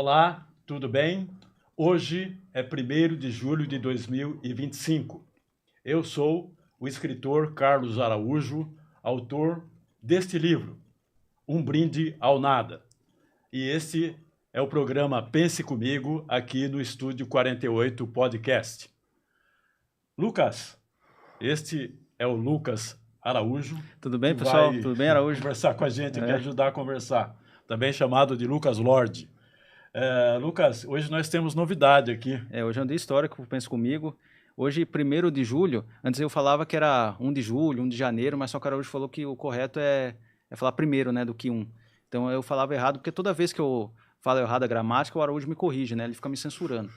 Olá, tudo bem? Hoje é 1º de julho de 2025. Eu sou o escritor Carlos Araújo, autor deste livro, Um Brinde ao Nada. E este é o programa Pense Comigo, aqui no Estúdio 48 Podcast. Lucas, este é o Lucas Araújo. Tudo bem, pessoal? Tudo bem, Araújo? Conversar com a gente, me ajudar a conversar. Também chamado de Lucas Lorde. Lucas, hoje nós temos novidade aqui. Hoje é um dia histórico, Pense Comigo. Hoje, 1º de julho, antes eu falava que era 1 de julho, 1 de janeiro, mas só que o Araújo falou que o correto é falar primeiro, né, do que 1. Então eu falava errado, porque toda vez que eu falo errado a gramática, o Araújo me corrige, né? Ele fica me censurando.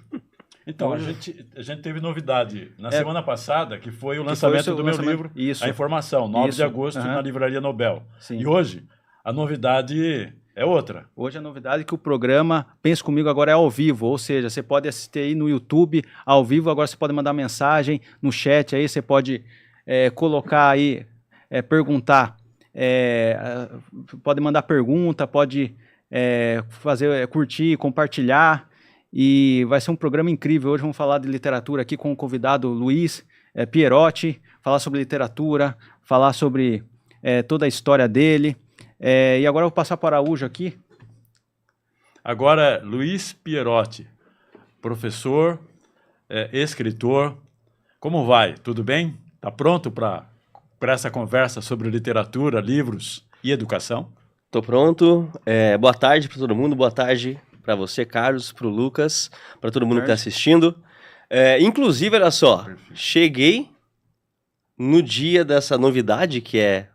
Então, hoje... a gente teve novidade na semana passada, que foi o lançamento do meu livro, A Informação, 9 de agosto, na Livraria Nobel. Sim. E hoje, a novidade é outra. Hoje a novidade é que o programa Pense Comigo agora é ao vivo, ou seja, você pode assistir aí no YouTube ao vivo, agora você pode mandar mensagem no chat aí, você pode colocar aí, perguntar, pode mandar pergunta, pode curtir, compartilhar, e vai ser um programa incrível. Hoje vamos falar de literatura aqui com o convidado Luiz Pierotti, falar sobre literatura, falar sobre toda a história dele. E agora eu vou passar para o Araújo aqui. Agora, Luiz Pierotti, professor, escritor. Como vai? Tudo bem? Está pronto para essa conversa sobre literatura, livros e educação? Estou pronto. Boa tarde para todo mundo. Boa tarde para você, Carlos, para o Lucas, para todo mundo que está assistindo. Inclusive, olha só, cheguei no dia dessa novidade que é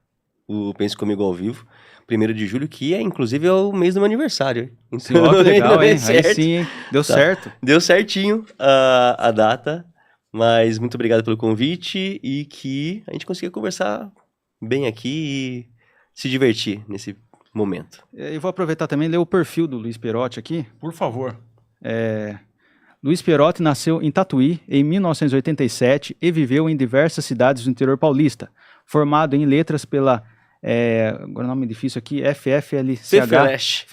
o Pense Comigo ao vivo. 1º de julho, que inclusive é o mês do meu aniversário. Então, sim, ó, que legal, hein? Aí sim, hein? Deu certo. Deu certinho a data, mas muito obrigado pelo convite e que a gente consiga conversar bem aqui e se divertir nesse momento. Eu vou aproveitar também e ler o perfil do Luiz Pierotti aqui. Por favor. Luiz Pierotti nasceu em Tatuí em 1987 e viveu em diversas cidades do interior paulista. Formado em letras pela... agora o nome difícil aqui, FFLCH,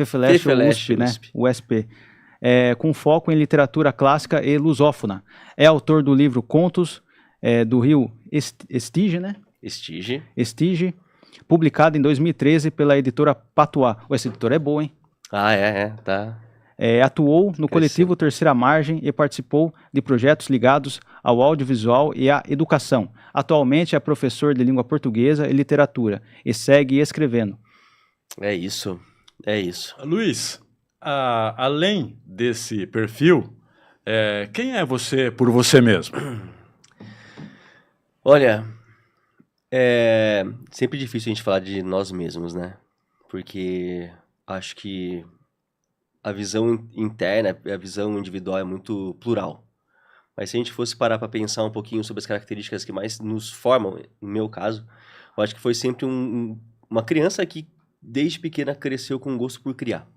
USP, né? USP. Com foco em literatura clássica e lusófona. É autor do livro Contos do Rio Estige, né? Estige, publicado em 2013 pela editora Patuá. Essa editora é boa, hein? Tá. Atuou no coletivo Terceira Margem e participou de projetos ligados ao audiovisual e à educação. Atualmente é professor de língua portuguesa e literatura e segue escrevendo. É isso. Luiz, além desse perfil, quem é você por você mesmo? Olha, é sempre difícil a gente falar de nós mesmos, né? Porque acho que a visão interna, a visão individual é muito plural. Mas se a gente fosse parar para pensar um pouquinho sobre as características que mais nos formam, no meu caso, eu acho que foi sempre uma criança que desde pequena cresceu com gosto por criar.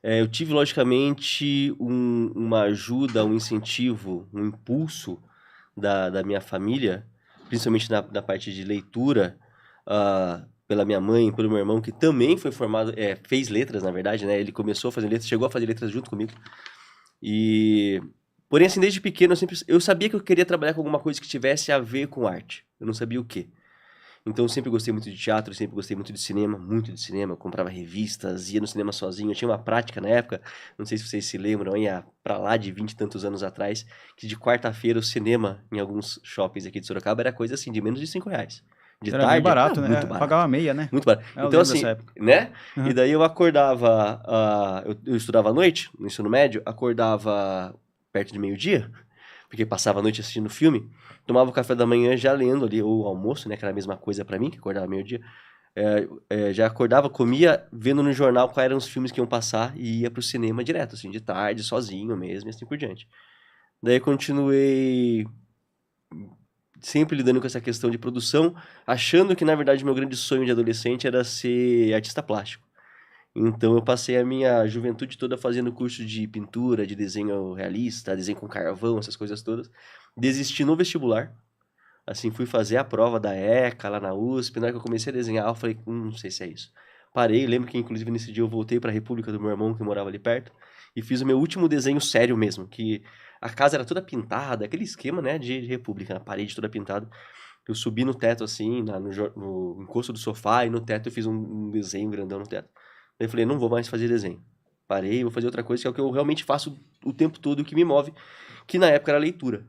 Eu tive, logicamente, uma ajuda, um incentivo, um impulso da minha família, principalmente na parte de leitura, pela minha mãe, pelo meu irmão, que também foi formado, fez letras, na verdade, né? Ele começou a fazer letras, chegou a fazer letras junto comigo. Porém, assim, desde pequeno, eu sabia que eu queria trabalhar com alguma coisa que tivesse a ver com arte. Eu não sabia o quê. Então, eu sempre gostei muito de teatro, sempre gostei muito de cinema. Eu comprava revistas, ia no cinema sozinho. Eu tinha uma prática na época, não sei se vocês se lembram, ia pra lá de 20 e tantos anos atrás, que de quarta-feira o cinema, em alguns shoppings aqui de Sorocaba, era coisa assim, de menos de R$5. De era tarde, bem barato, né? Muito barato. Pagava meia, né? Muito barato. Então, assim, né? Uhum. E daí eu acordava, eu estudava à noite, no ensino médio, acordava perto de meio-dia, porque passava a noite assistindo filme, tomava o café da manhã já lendo ali, ou almoço, né? Que era a mesma coisa pra mim, que acordava meio-dia. Já acordava, comia, vendo no jornal quais eram os filmes que iam passar e ia pro cinema direto, assim, de tarde, sozinho mesmo, e assim por diante. Daí continuei sempre lidando com essa questão de produção, achando que, na verdade, meu grande sonho de adolescente era ser artista plástico. Então, eu passei a minha juventude toda fazendo curso de pintura, de desenho realista, desenho com carvão, essas coisas todas. Desisti no vestibular. Assim, fui fazer a prova da ECA lá na USP. Na hora que eu comecei a desenhar, eu falei, não sei se é isso. Parei, lembro que, inclusive, nesse dia eu voltei para a República do meu irmão, que morava ali perto. e fiz o meu último desenho sério mesmo, que a casa era toda pintada, aquele esquema, né, de república, na parede toda pintada. Eu subi no teto, assim, no encosto do sofá, e no teto eu fiz um desenho grandão no teto. Daí eu falei, não vou mais fazer desenho. Parei, vou fazer outra coisa, que é o que eu realmente faço o tempo todo, o que me move, que na época era leitura.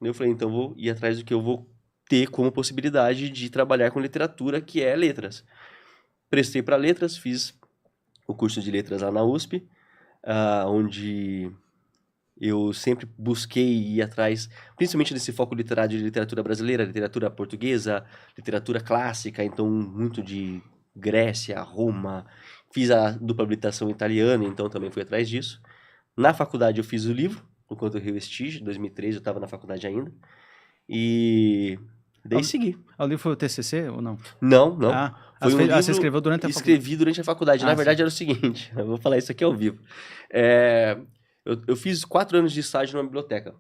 Daí eu falei, então vou ir atrás do que eu vou ter como possibilidade de trabalhar com literatura, que é letras. Prestei para letras, fiz o curso de letras lá na USP, onde eu sempre busquei ir atrás, principalmente desse foco literário de literatura brasileira, literatura portuguesa, literatura clássica, então muito de Grécia, Roma. Fiz a dupla habilitação italiana, então também fui atrás disso. Na faculdade eu fiz o livro, Enquanto o Rio Estige, em 2013 eu estava na faculdade ainda. E daí segui. O livro foi o TCC ou não? Não. Foi um livro você escreveu durante a faculdade? Escrevi durante a faculdade. Na verdade, era o seguinte, eu vou falar isso aqui ao vivo. Eu fiz 4 anos de estágio numa biblioteca.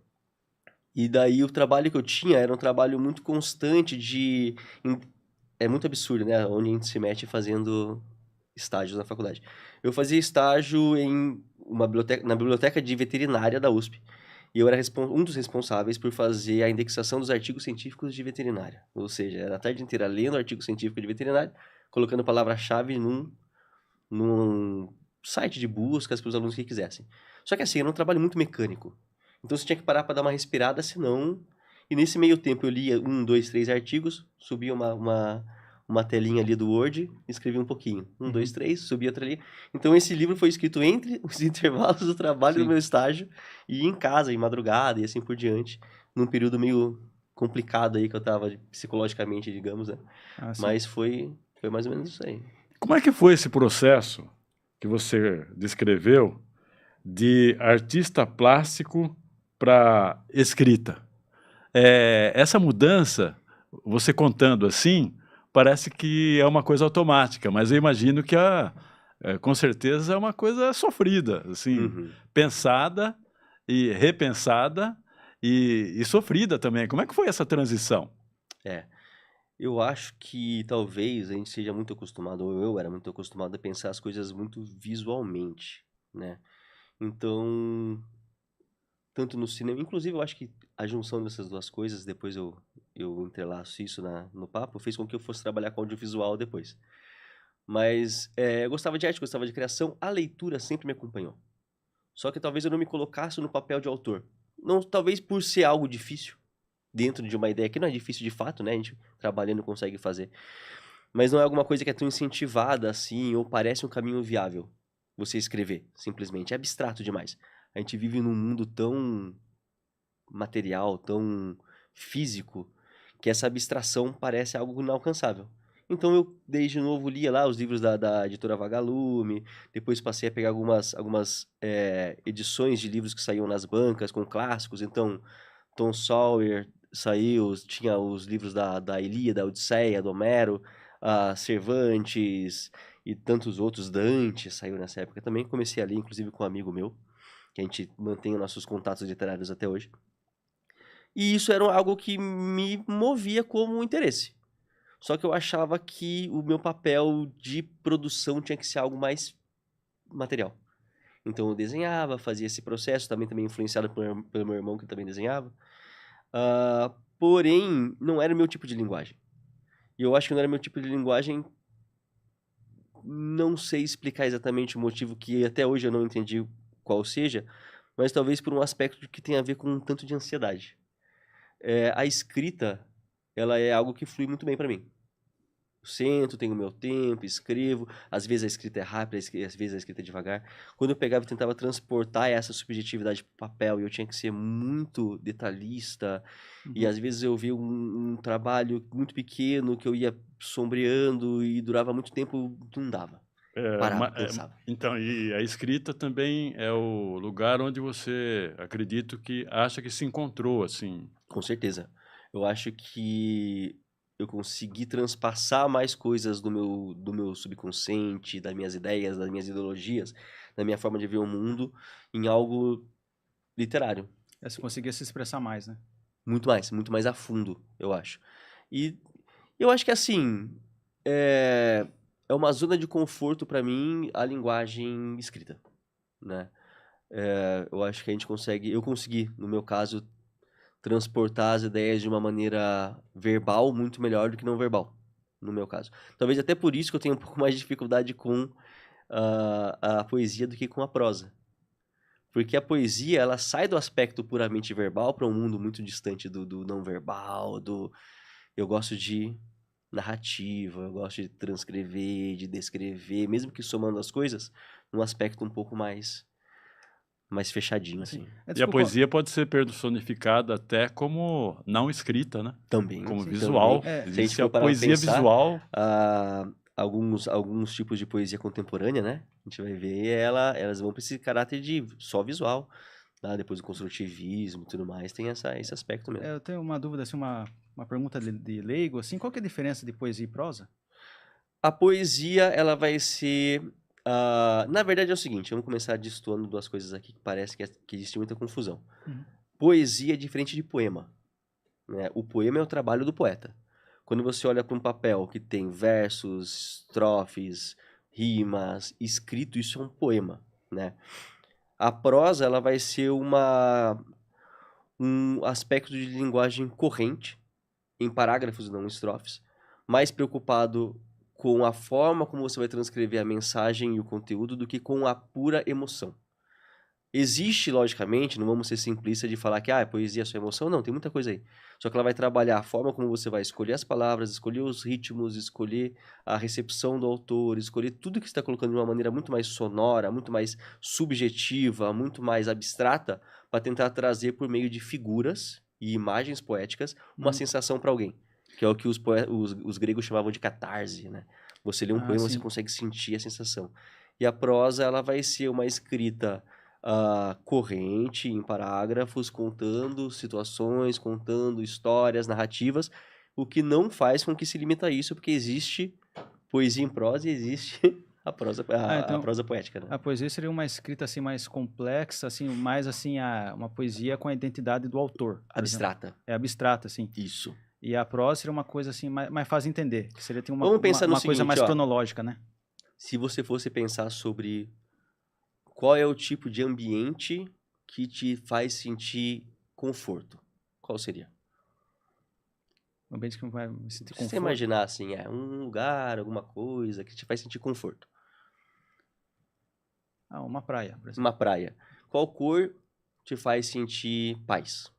E daí o trabalho que eu tinha era um trabalho muito constante É muito absurdo, né? Onde a gente se mete fazendo estágios na faculdade. Eu fazia estágio na biblioteca de veterinária da USP. E eu era um dos responsáveis por fazer a indexação dos artigos científicos de veterinária. Ou seja, era a tarde inteira lendo artigo científico de veterinária, colocando palavra-chave num site de buscas para os alunos que quisessem. Só que assim, era um trabalho muito mecânico. Então você tinha que parar para dar uma respirada, senão... E nesse meio tempo eu lia 1, 2, 3 artigos, subia uma telinha ali do Word, escrevia um pouquinho. 1, 2, 3, subia outra ali. Então esse livro foi escrito entre os intervalos do trabalho do meu estágio e em casa, em madrugada e assim por diante, num período meio complicado aí que eu tava psicologicamente, digamos, né? Mas foi mais ou menos isso aí. Como é que foi esse processo que você descreveu de artista plástico para escrita? Essa mudança, você contando assim, parece que é uma coisa automática, mas eu imagino que com certeza é uma coisa sofrida, assim, pensada e repensada e sofrida também. Como é que foi essa transição? Eu acho que talvez a gente seja muito acostumado, ou eu era muito acostumado a pensar as coisas muito visualmente, né? Então, tanto no cinema, inclusive eu acho que a junção dessas duas coisas, depois eu entrelaço isso no papo, fez com que eu fosse trabalhar com audiovisual depois. Mas eu gostava de arte, gostava de criação, a leitura sempre me acompanhou. Só que talvez eu não me colocasse no papel de autor. Não, talvez por ser algo difícil, dentro de uma ideia que não é difícil de fato, né? A gente trabalhando consegue fazer. Mas não é alguma coisa que é tão incentivada assim, ou parece um caminho viável você escrever, simplesmente. É abstrato demais. A gente vive num mundo tão material, tão físico, que essa abstração parece algo inalcançável. Então eu, desde novo, lia lá os livros da editora Vagalume, depois passei a pegar algumas edições de livros que saíam nas bancas, com clássicos. Então, Tom Sawyer saiu, tinha os livros da Ilíada, da Odisseia, do Homero, Cervantes e tantos outros, Dante saiu nessa época também. Comecei a ler, inclusive, com um amigo meu, que a gente mantém os nossos contatos literários até hoje. E isso era algo que me movia como interesse. Só que eu achava que o meu papel de produção tinha que ser algo mais material. Então eu desenhava, fazia esse processo, também influenciado pelo meu irmão, que também desenhava. Porém, não era o meu tipo de linguagem. E eu acho que não era meu tipo de linguagem, não sei explicar exatamente o motivo, que até hoje eu não entendi qual seja, mas talvez por um aspecto que tem a ver com um tanto de ansiedade. A escrita, ela é algo que flui muito bem para mim. Eu sento, tenho meu tempo, escrevo. Às vezes a escrita é rápida, às vezes a escrita é devagar. Quando eu pegava e tentava transportar essa subjetividade para o papel, eu tinha que ser muito detalhista. E às vezes eu via um trabalho muito pequeno que eu ia sombreando e durava muito tempo, não dava. Parava, cansava. Então, e a escrita também é o lugar onde você, acredito que acha que se encontrou, assim. Com certeza. Eu acho que eu consegui transpassar mais coisas do meu subconsciente, das minhas ideias, das minhas ideologias, da minha forma de ver o mundo, em algo literário. Você conseguia se expressar mais, né? Muito mais a fundo, eu acho. E eu acho que, assim, é uma zona de conforto para mim a linguagem escrita, né? eu acho que eu consegui, no meu caso, transportar as ideias de uma maneira verbal muito melhor do que não verbal, no meu caso. Talvez até por isso que eu tenho um pouco mais de dificuldade com a poesia do que com a prosa. Porque a poesia, ela sai do aspecto puramente verbal para um mundo muito distante do não verbal, eu gosto de narrativa, eu gosto de transcrever, de descrever, mesmo que somando as coisas, num aspecto um pouco mais fechadinho, assim. E a poesia pode ser personificada até como não escrita, né? Também. Como sim, visual. também. Se Existe for a parar pra poesia pensar, visual. Alguns tipos de poesia contemporânea, né? A gente vai ver elas vão para esse caráter de só visual. Depois do construtivismo e tudo mais, tem esse aspecto mesmo. Eu tenho uma dúvida, assim, uma pergunta de leigo, assim, qual que é a diferença de poesia e prosa? A poesia, ela vai ser... na verdade é o seguinte, vamos começar destoando duas coisas aqui que parece que existe muita confusão. Poesia é diferente de poema, né? O poema é o trabalho do poeta. Quando você olha para um papel que tem versos, estrofes, rimas, escrito, isso é um poema, né? A prosa, ela vai ser um aspecto de linguagem corrente, em parágrafos e não em estrofes, mais preocupado com a forma como você vai transcrever a mensagem e o conteúdo do que com a pura emoção. Existe, logicamente, não vamos ser simplistas de falar que poesia é só emoção, não, tem muita coisa aí. Só que ela vai trabalhar a forma como você vai escolher as palavras, escolher os ritmos, escolher a recepção do autor, escolher tudo que você está colocando de uma maneira muito mais sonora, muito mais subjetiva, muito mais abstrata, para tentar trazer por meio de figuras e imagens poéticas uma sensação para alguém. Que é o que os gregos chamavam de catarse, né? Você lê um poema, você consegue sentir a sensação. E a prosa, ela vai ser uma escrita corrente, em parágrafos, contando situações, contando histórias, narrativas, o que não faz com que se limita a isso, porque existe poesia em prosa e existe a prosa poética, né? A poesia seria uma escrita assim mais complexa, assim, mais assim uma poesia com a identidade do autor. Abstrata. É abstrata, assim. Isso. E a prosa seria uma coisa assim mais fácil de entender, que seria uma coisa mais cronológica, né? Se você fosse pensar sobre qual é o tipo de ambiente que te faz sentir conforto, qual seria? Um ambiente que vai me sentir conforto. Se você imaginar assim, um lugar, alguma coisa que te faz sentir conforto. Uma praia, por exemplo. Uma praia. Qual cor te faz sentir paz?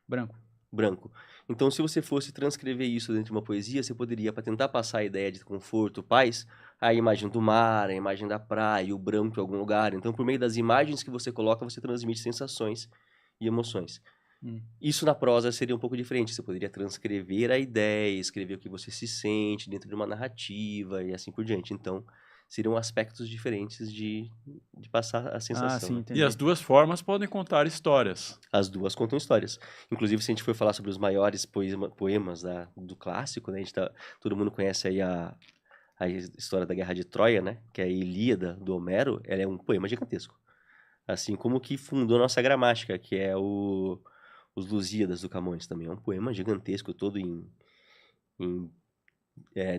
Branco. Branco. Então, se você fosse transcrever isso dentro de uma poesia, você poderia, para tentar passar a ideia de conforto, paz, a imagem do mar, a imagem da praia, o branco em algum lugar. Então, por meio das imagens que você coloca, você transmite sensações e emoções. Isso na prosa seria um pouco diferente. Você poderia transcrever a ideia, escrever o que você se sente dentro de uma narrativa e assim por diante. Então, seriam aspectos diferentes de passar a sensação. Sim, entendi. E as duas formas podem contar histórias. As duas contam histórias. Inclusive, se a gente for falar sobre os maiores poemas do clássico, né? Todo mundo conhece aí a história da Guerra de Troia, né? Que é a Ilíada, do Homero. Ela é um poema gigantesco. Assim como que fundou a nossa gramática, que é os Lusíadas, do Camões também. É um poema gigantesco, todo em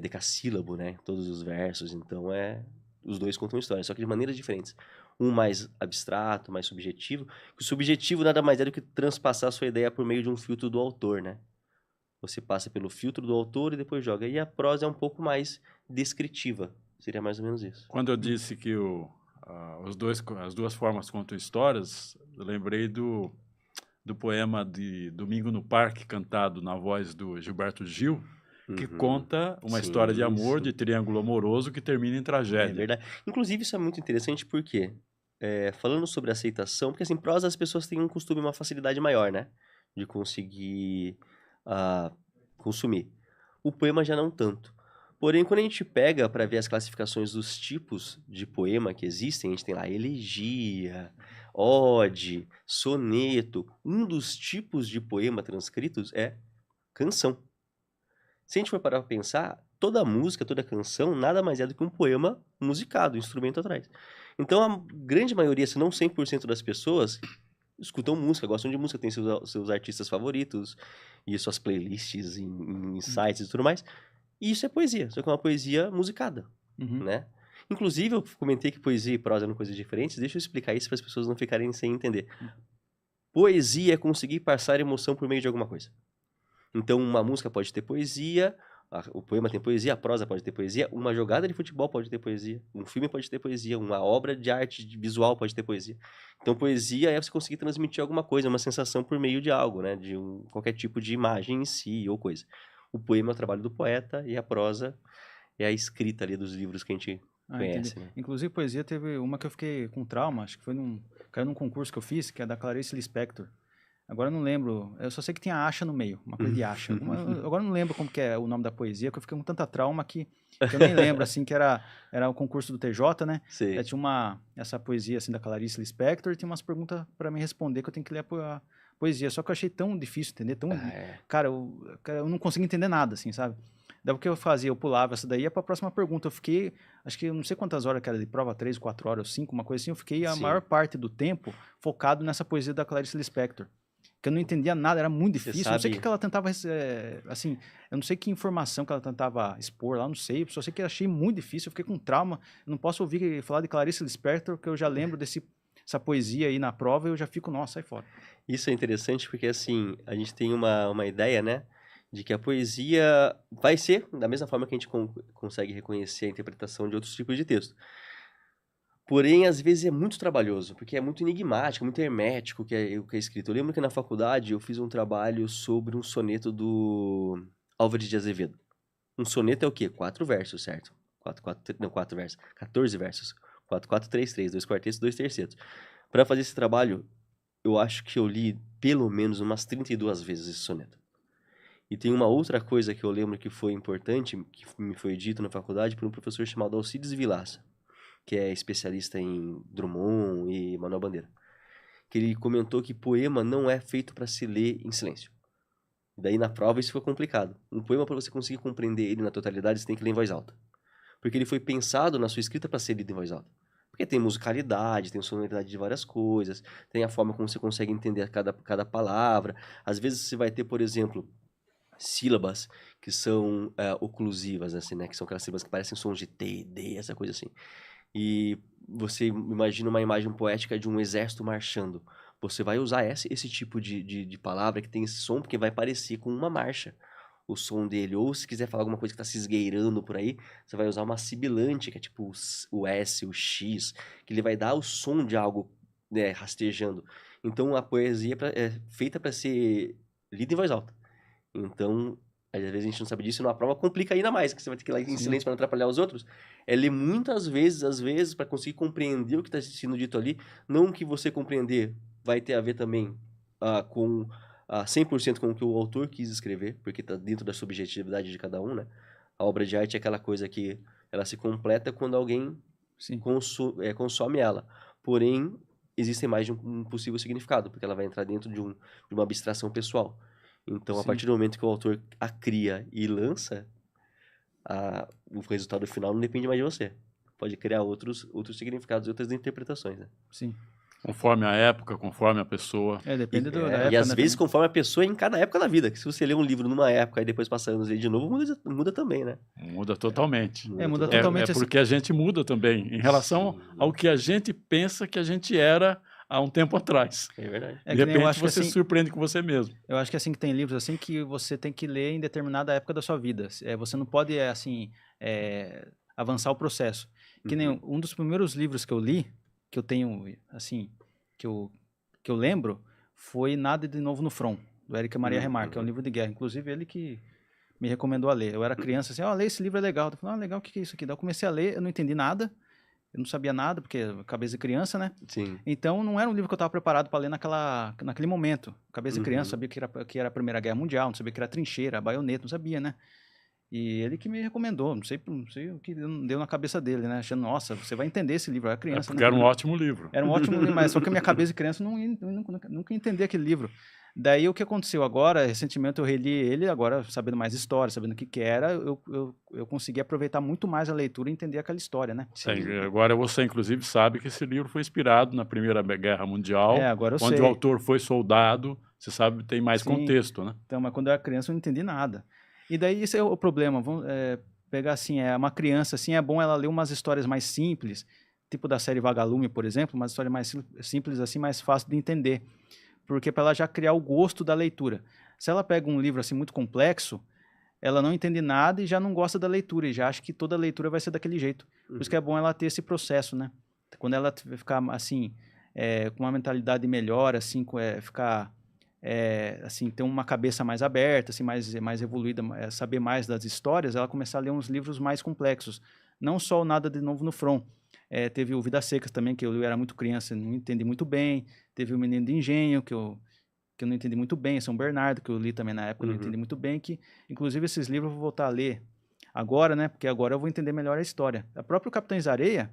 decassílabo, né? Todos os versos. Então, os dois contam histórias, só que de maneiras diferentes. Um mais abstrato, mais subjetivo. O subjetivo nada mais é do que transpassar a sua ideia por meio de um filtro do autor, né? Você passa pelo filtro do autor e depois joga. E a prosa é um pouco mais descritiva. Seria mais ou menos isso. Quando eu disse que as duas formas contam histórias, eu lembrei do poema de Domingo no Parque, cantado na voz do Gilberto Gil, que conta uma história de amor, de triângulo amoroso, que termina em tragédia. É verdade. Inclusive, isso é muito interessante porque, falando sobre aceitação, porque assim, prosa as pessoas têm um costume, uma facilidade maior, né? De conseguir consumir. O poema já não tanto. Porém, quando a gente pega para ver as classificações dos tipos de poema que existem, a gente tem lá elegia, ode, soneto. Um dos tipos de poema transcritos é canção. Se a gente for parar para pensar, toda música, toda canção, nada mais é do que um poema musicado, um instrumento atrás. Então, a grande maioria, se não 100% das pessoas, escutam música, gostam de música, tem seus artistas favoritos e suas playlists em sites e tudo mais. E isso é poesia, só que é uma poesia musicada, né? Inclusive, eu comentei que poesia e prosa eram coisas diferentes. Deixa eu explicar isso para as pessoas não ficarem sem entender. Poesia é conseguir passar emoção por meio de alguma coisa. Então, uma música pode ter poesia, o poema tem poesia, a prosa pode ter poesia, uma jogada de futebol pode ter poesia, um filme pode ter poesia, uma obra de arte visual pode ter poesia. Então, poesia é você conseguir transmitir alguma coisa, uma sensação por meio de algo, né? De qualquer tipo de imagem em si ou coisa. O poema é o trabalho do poeta e a prosa é a escrita ali dos livros que a gente conhece, né? Inclusive, poesia teve uma que eu fiquei com trauma, acho que caiu num concurso que eu fiz, que é da Clarice Lispector. Agora eu não lembro, eu só sei que tinha acha no meio, uma coisa de acha. Agora eu não lembro como que é o nome da poesia, que eu fiquei com tanta trauma que eu nem lembro, assim, que era o concurso do TJ, né? Sim. Tinha essa poesia, assim, da Clarice Lispector, e tinha umas perguntas para me responder que eu tenho que ler a poesia. Só que eu achei tão difícil entender, Cara, eu não consegui entender nada, assim, sabe? Daí o que eu fazia? Eu pulava essa daí e ia para a próxima pergunta. Eu fiquei, acho que eu não sei quantas horas que era de prova, 3, 4 horas, 5, uma coisa assim. Eu fiquei a maior parte do tempo focado nessa poesia da Clarice Lispector. Que eu não entendia nada, era muito difícil. Eu não sei o que ela tentava, assim, eu não sei que informação que ela tentava expor lá, não sei. Só sei que eu achei muito difícil, eu fiquei com trauma. Eu não posso ouvir falar de Clarice Lispector, que eu já lembro essa poesia aí na prova e eu já fico, nossa, sai fora. Isso é interessante porque, assim, a gente tem uma ideia, né? De que a poesia vai ser da mesma forma que a gente consegue reconhecer a interpretação de outros tipos de texto. Porém, às vezes é muito trabalhoso, porque é muito enigmático, muito hermético o que é escrito. Eu lembro que na faculdade eu fiz um trabalho sobre um soneto do Álvares de Azevedo. Um soneto é o quê? 4 versos, certo? 4 versos. 14 versos. 4, 4, 3, 3. 2 quartetos, 2 tercetos. Para fazer esse trabalho, eu acho que eu li pelo menos umas 32 vezes esse soneto. E tem uma outra coisa que eu lembro que foi importante, que me foi dito na faculdade por um professor chamado Alcides Vilaça, que é especialista em Drummond e Manuel Bandeira, que ele comentou que poema não é feito para se ler em silêncio. E daí na prova isso ficou complicado. Um poema, para você conseguir compreender ele na totalidade, você tem que ler em voz alta. Porque ele foi pensado na sua escrita para ser lido em voz alta. Porque tem musicalidade, tem sonoridade de várias coisas, tem a forma como você consegue entender cada palavra. Às vezes você vai ter, por exemplo, sílabas que são oclusivas, assim, né? Que são aquelas sílabas que parecem sons de T, D, essa coisa assim. E você imagina uma imagem poética de um exército marchando. Você vai usar esse tipo de palavra que tem esse som, porque vai parecer com uma marcha o som dele. Ou se quiser falar alguma coisa que está se esgueirando por aí, você vai usar uma sibilante, que é tipo o S, o X, que ele vai dar o som de algo, né, rastejando. Então a poesia é feita para ser lida em voz alta. Então, às vezes a gente não sabe disso, e numa prova complica ainda mais, que você vai ter que ir lá em silêncio para não atrapalhar os outros. É ler muitas vezes, às vezes, para conseguir compreender o que está sendo dito ali. Não que você compreender vai ter a ver também com 100% com o que o autor quis escrever, porque está dentro da subjetividade de cada um, né? A obra de arte é aquela coisa que ela se completa quando alguém consome ela. Porém, existe mais de um possível significado, porque ela vai entrar dentro de uma abstração pessoal. Então, a partir do momento que o autor a cria e lança, o resultado final não depende mais de você. Pode criar outros significados e outras interpretações, né? Sim. Conforme a época, conforme a pessoa. Depende da época. E às vezes conforme a pessoa em cada época da vida. Que se você lê um livro numa época e depois passa anos e de novo, muda também, né? Muda totalmente. Muda totalmente. Porque a gente muda também em relação ao que a gente pensa que a gente era há um tempo atrás. É verdade. De repente você se surpreende com você mesmo. Eu acho que assim que tem livros assim que você tem que ler em determinada época da sua vida. Você não pode avançar o processo. Que nem um dos primeiros livros que eu li, que eu tenho assim, que eu lembro, foi Nada de Novo no Front, do Éric Maria Remarque, que é um livro de guerra. Inclusive ele que me recomendou a ler. Eu era criança assim, lê esse livro, é legal. Eu falei, legal, o que é isso aqui? Daí eu comecei a ler, eu não entendi nada. Eu não sabia nada, porque cabeça de criança, né? Sim. Então, não era um livro que eu estava preparado para ler naquele momento. Cabeça de criança, sabia que era a Primeira Guerra Mundial, não sabia que era trincheira, baioneta, não sabia, né? E ele que me recomendou, não sei o que deu na cabeça dele, né? Achando, nossa, você vai entender esse livro, eu era criança. Porque era um ótimo livro. Era um ótimo livro, mas só que a minha cabeça de criança nunca ia entender aquele livro. Daí o que aconteceu agora, recentemente eu reli ele, agora sabendo mais história, sabendo o que era, eu consegui aproveitar muito mais a leitura e entender aquela história, né? Sim, agora você inclusive sabe que esse livro foi inspirado na Primeira Guerra Mundial, agora eu onde sei. O autor foi soldado, você sabe, tem mais contexto, né? Então, mas quando eu era criança eu não entendi nada. E daí esse é o problema, pegar assim, uma criança, assim, é bom ela ler umas histórias mais simples, tipo da série Vagalume, por exemplo, uma história mais simples, assim, mais fácil de entender. Porque para ela já criar o gosto da leitura. Se ela pega um livro assim muito complexo, ela não entende nada e já não gosta da leitura, e já acha que toda leitura vai ser daquele jeito. Por isso que é bom ela ter esse processo, né? Quando ela ficar, assim, com uma mentalidade melhor, assim, ficar, assim, ter uma cabeça mais aberta, assim, mais evoluída, saber mais das histórias, ela começar a ler uns livros mais complexos. Não só o Nada de Novo no Front. Teve o Vidas Secas também, que eu era muito criança, não entendi muito bem. Teve o Menino de Engenho, que eu não entendi muito bem, São Bernardo, que eu li também na época, não entendi muito bem, que inclusive esses livros eu vou voltar a ler agora, né, porque agora eu vou entender melhor a história. O próprio Capitães da Areia,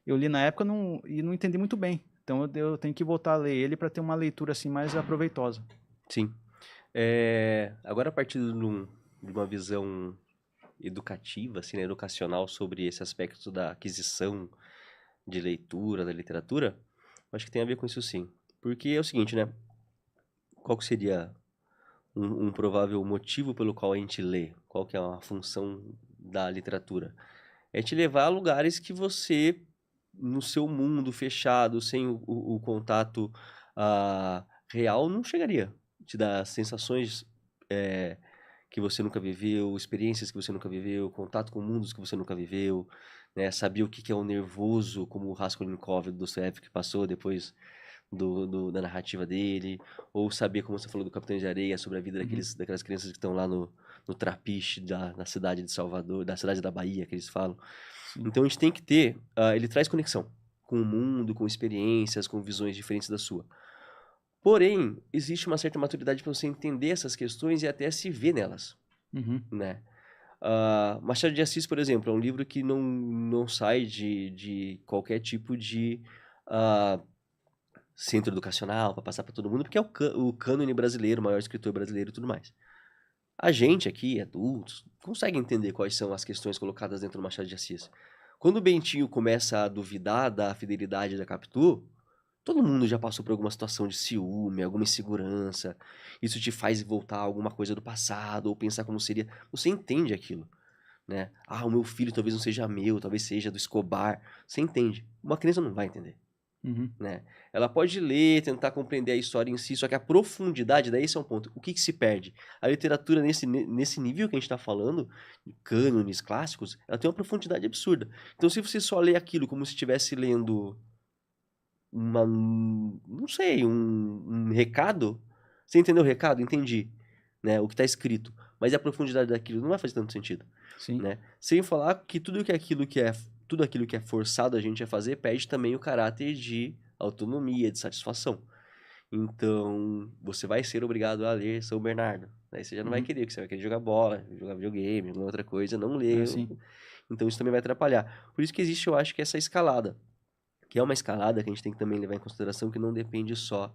eu li na época e não entendi muito bem, então eu tenho que voltar a ler ele para ter uma leitura assim mais aproveitosa. Sim. Agora a partir de uma visão educativa, assim, né, educacional sobre esse aspecto da aquisição de leitura, da literatura, acho que tem a ver com isso sim. Porque é o seguinte, né? Qual que seria um provável motivo pelo qual a gente lê? Qual que é a função da literatura? É te levar a lugares que você, no seu mundo fechado, sem o contato real, não chegaria. Te dá sensações que você nunca viveu, experiências que você nunca viveu, contato com mundos que você nunca viveu, né? Saber o que é o nervoso, como o Raskolnikov do Dostoiévski que passou depois da narrativa dele, ou saber, como você falou, do Capitão de Areia, sobre a vida daquelas crianças que estão lá no Trapiche, na cidade de Salvador, da cidade da Bahia, que eles falam. Sim. Então a gente tem que ter, ele traz conexão com o mundo, com experiências, com visões diferentes da sua. Porém, existe uma certa maturidade para você entender essas questões e até se ver nelas, né? Machado de Assis, por exemplo, é um livro que não sai de qualquer tipo de centro educacional para passar para todo mundo, porque é o cânone brasileiro, o maior escritor brasileiro e tudo mais. A gente aqui, adultos, consegue entender quais são as questões colocadas dentro do Machado de Assis. Quando o Bentinho começa a duvidar da fidelidade da Capitu, todo mundo já passou por alguma situação de ciúme, alguma insegurança. Isso te faz voltar a alguma coisa do passado, ou pensar como seria. Você entende aquilo, né? O meu filho talvez não seja meu, talvez seja do Escobar. Você entende. Uma criança não vai entender. Né? Ela pode ler, tentar compreender a história em si, só que a profundidade, daí esse é um ponto. O que se perde? A literatura nesse nível que a gente está falando, cânones clássicos, ela tem uma profundidade absurda. Então se você só lê aquilo como se estivesse lendo não sei, um recado, você entendeu o recado? Entendi, né? O que está escrito. Mas a profundidade daquilo não vai fazer tanto sentido. Sim. Né? Sem falar que tudo aquilo que é forçado a gente a fazer perde também o caráter de autonomia, de satisfação. Então, você vai ser obrigado a ler São Bernardo. Aí você já não vai querer, porque você vai querer jogar bola, jogar videogame, alguma outra coisa, não ler. Então, isso também vai atrapalhar. Por isso que existe, eu acho, que essa escalada. Que é uma escalada que a gente tem que também levar em consideração, que não depende só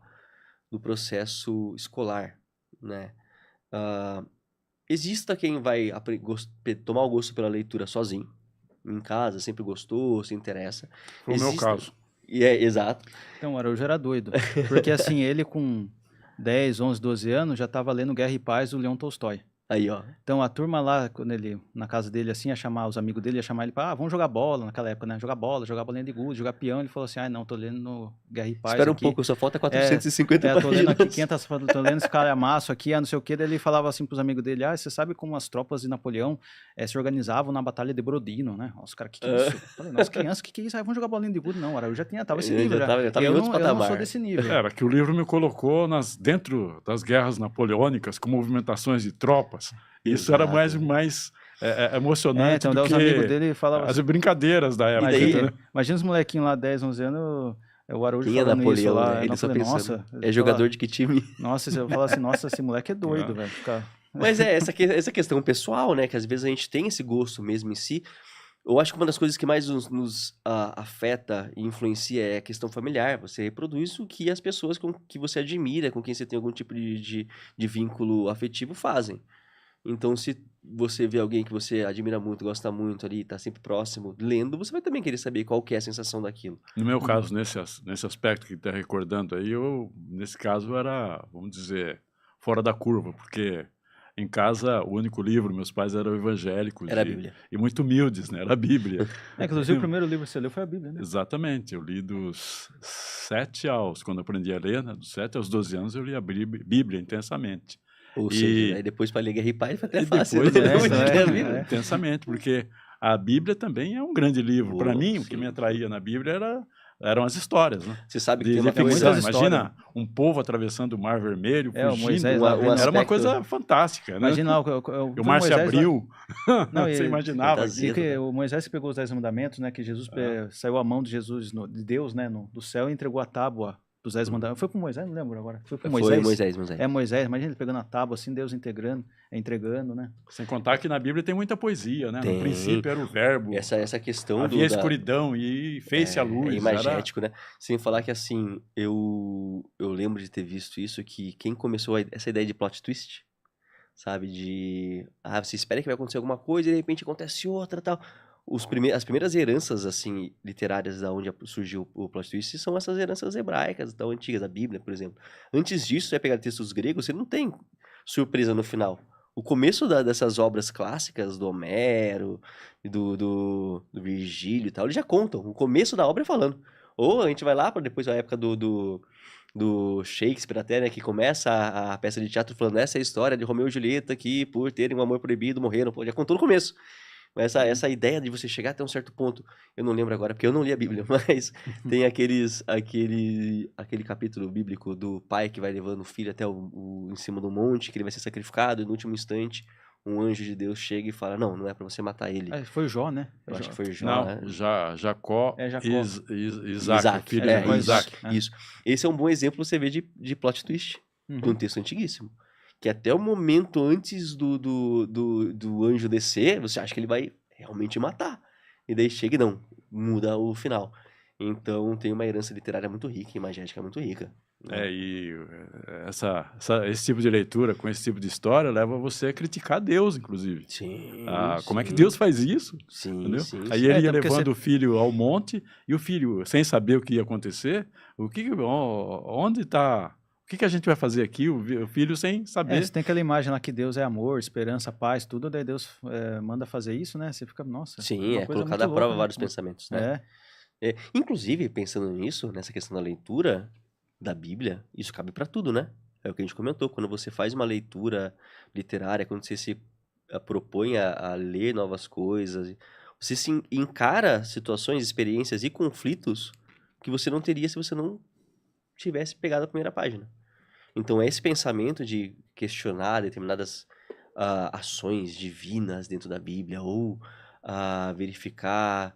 do processo escolar, né? Exista quem vai tomar o gosto pela leitura sozinho, em casa, sempre gostou, se interessa. Foi o meu caso. Exato. Então, o Araújo era doido. Porque assim, ele com 10, 11, 12 anos já estava lendo Guerra e Paz do Leão Tolstói. Aí, ó. Então, a turma lá, quando ele, na casa dele, assim, ia chamar os amigos dele, ia chamar ele para, vamos jogar bola, naquela época, né? Jogar bolinha de gude, jogar peão. Ele falou assim, não, tô lendo no Guerra e Paz. Espera um pouco, só falta 450 páginas. Tô lendo aqui 500, tô lendo esse calhamaço aqui, não sei o que. Daí ele falava assim pros amigos dele, você sabe como as tropas de Napoleão se organizavam na Batalha de Brodino, né? Os caras, que é isso? Eu falei, nossa, criança, que é isso? Vamos jogar bolinha de gude? Não, eu já tava esse nível, eu não sou desse nível. Era que o livro me colocou dentro das guerras napoleônicas, com movimentações de tropas. Isso era mais emocionante então, do que os amigos dele falavam as brincadeiras da época. Imagina os molequinhos lá, 10, 11 anos, o Araújo falando Napoleão, isso lá. Né? Ele só falei, pensando, nossa, jogador de que time? Nossa, você fala assim, nossa, esse moleque é doido, velho. Mas essa questão pessoal, né, que às vezes a gente tem esse gosto mesmo em si. Eu acho que uma das coisas que mais nos afeta e influencia é a questão familiar. Você reproduz o que as pessoas com que você admira, com quem você tem algum tipo de vínculo afetivo fazem. Então, se você vê alguém que você admira muito, gosta muito ali, tá sempre próximo, lendo, você vai também querer saber qual que é a sensação daquilo. No meu caso, nesse aspecto que está recordando aí, nesse caso, era, vamos dizer, fora da curva, porque em casa, o único livro, meus pais eram evangélicos Era a Bíblia. e muito humildes, né? Era a Bíblia. Inclusive, o primeiro livro que você leu foi a Bíblia, né? Exatamente, eu li dos 7 aos, quando eu aprendi a ler, né? Dos 7 aos 12 anos, eu li a Bíblia intensamente. Ou seja, aí depois para ler Guerra e Paz foi até E fácil. depois, né? é, A Bíblia. intensamente, porque a Bíblia também é um grande livro. Para mim, o que sim. me atraía na Bíblia eram as histórias, né? Você sabe que De tem uma ficção. coisa... Imagina um povo atravessando o Mar Vermelho, É, o fugindo. Moisés lá vendo- Era uma aspecto- coisa fantástica, né? Imagina, O mar se abriu, Não, você e- imaginava. fantasia. que o Moisés que pegou os 10 mandamentos, né? Que Jesus saiu a mão de Jesus, de Deus, né? Do céu e entregou a tábua dos 10 mandamentos. Foi pro Moisés? Não lembro agora. Foi pro Moisés? Moisés. É Moisés. Imagina ele pegando a tábua, assim, Deus entregando, né? Sem contar que na Bíblia tem muita poesia, né? Tem. No princípio era o verbo, Essa questão havia escuridão e fez-se a luz. É Era... imagético, né? Sem falar que, assim, eu lembro de ter visto isso, que quem começou essa ideia de plot twist, sabe? De, você espera que vai acontecer alguma coisa e de repente acontece outra e tal. As primeiras heranças, assim, literárias da onde surgiu o plot twist são essas heranças hebraicas, tão antigas, a Bíblia, por exemplo. Antes disso, você vai pegar textos gregos, você não tem surpresa no final. O começo dessas obras clássicas, do Homero, do Virgílio e tal, eles já contam. O começo da obra é falando. Ou a gente vai lá para depois a época do Shakespeare até, né, que começa a peça de teatro falando essa é a história de Romeu e Julieta que por terem um amor proibido morreram. Pô, já contou no começo. Mas essa ideia de você chegar até um certo ponto, eu não lembro agora, porque eu não li a Bíblia, mas tem aquele capítulo bíblico do pai que vai levando o filho até em cima do monte, que ele vai ser sacrificado, e no último instante, um anjo de Deus chega e fala, não é pra você matar ele. Foi o Jó, né? Eu acho que foi Jó, Não, né? Jacó, Jacó. Isaac, filho de Isaac. Isso. Esse é um bom exemplo você vê de plot twist, de um texto antiguíssimo. Que até o momento antes do anjo descer, você acha que ele vai realmente matar. E daí chega e não, muda o final. Então tem uma herança literária muito rica, imagética muito rica. E esse tipo de leitura, com esse tipo de história, leva você a criticar Deus, inclusive. Sim. Como é que Deus faz isso? Sim, Entendeu? sim. Aí ele ia então, porque levando o filho ao monte, e o filho, sem saber o que ia acontecer, onde está... O que a gente vai fazer aqui? O filho sem saber. Você tem aquela imagem lá que Deus é amor, esperança, paz, tudo, daí Deus manda fazer isso, né? Você fica, nossa. Sim, uma coisa colocado à muito prova louca, vários né? pensamentos, né? Inclusive, pensando nisso, nessa questão da leitura da Bíblia, isso cabe para tudo, né? É o que a gente comentou, quando você faz uma leitura literária, quando você se propõe a ler novas coisas, você se encara situações, experiências e conflitos que você não teria se você não tivesse pegado a primeira página. Então, é esse pensamento de questionar determinadas ações divinas dentro da Bíblia, ou verificar,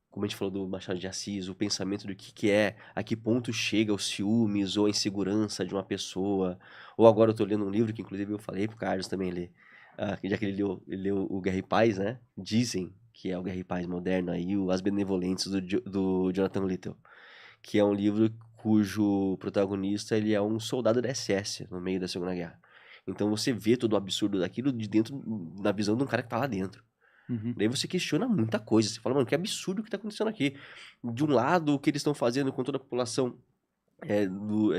como a gente falou do Machado de Assis, o pensamento do que é, a que ponto chega os ciúmes ou a insegurança de uma pessoa. Ou agora eu estou lendo um livro que, inclusive, eu falei para o Carlos também ler, já que ele leu o Guerra e Paz, né? Dizem que é o Guerra e Paz moderno, aí, As Benevolentes, do Jonathan Littell, que é um livro cujo protagonista ele é um soldado da SS no meio da Segunda Guerra. Então você vê todo o absurdo daquilo de dentro, na visão de um cara que tá lá dentro. Uhum. Daí você questiona muita coisa. Você fala, mano, que absurdo o que tá acontecendo aqui. De um lado, o que eles estão fazendo com toda a população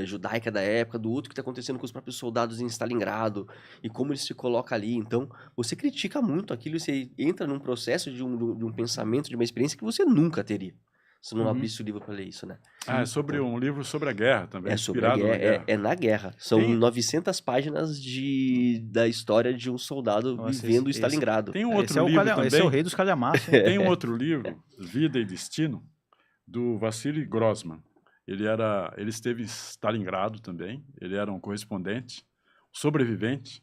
judaica da época, do outro, o que tá acontecendo com os próprios soldados em Stalingrado, e como eles se colocam ali. Então, você critica muito aquilo e você entra num processo de um pensamento, de uma experiência que você nunca teria. Se não abrisse o livro para ler isso, né? É sobre um livro sobre a guerra também. É sobre a guerra, na guerra. é na guerra. São 900 páginas da história de um soldado vivendo Stalingrado. Tem um outro livro também. Esse é o rei dos calhamaços. Tem um outro livro, Vida e Destino, do Vassili Grossman. Ele esteve em Stalingrado também. Ele era um correspondente, sobrevivente.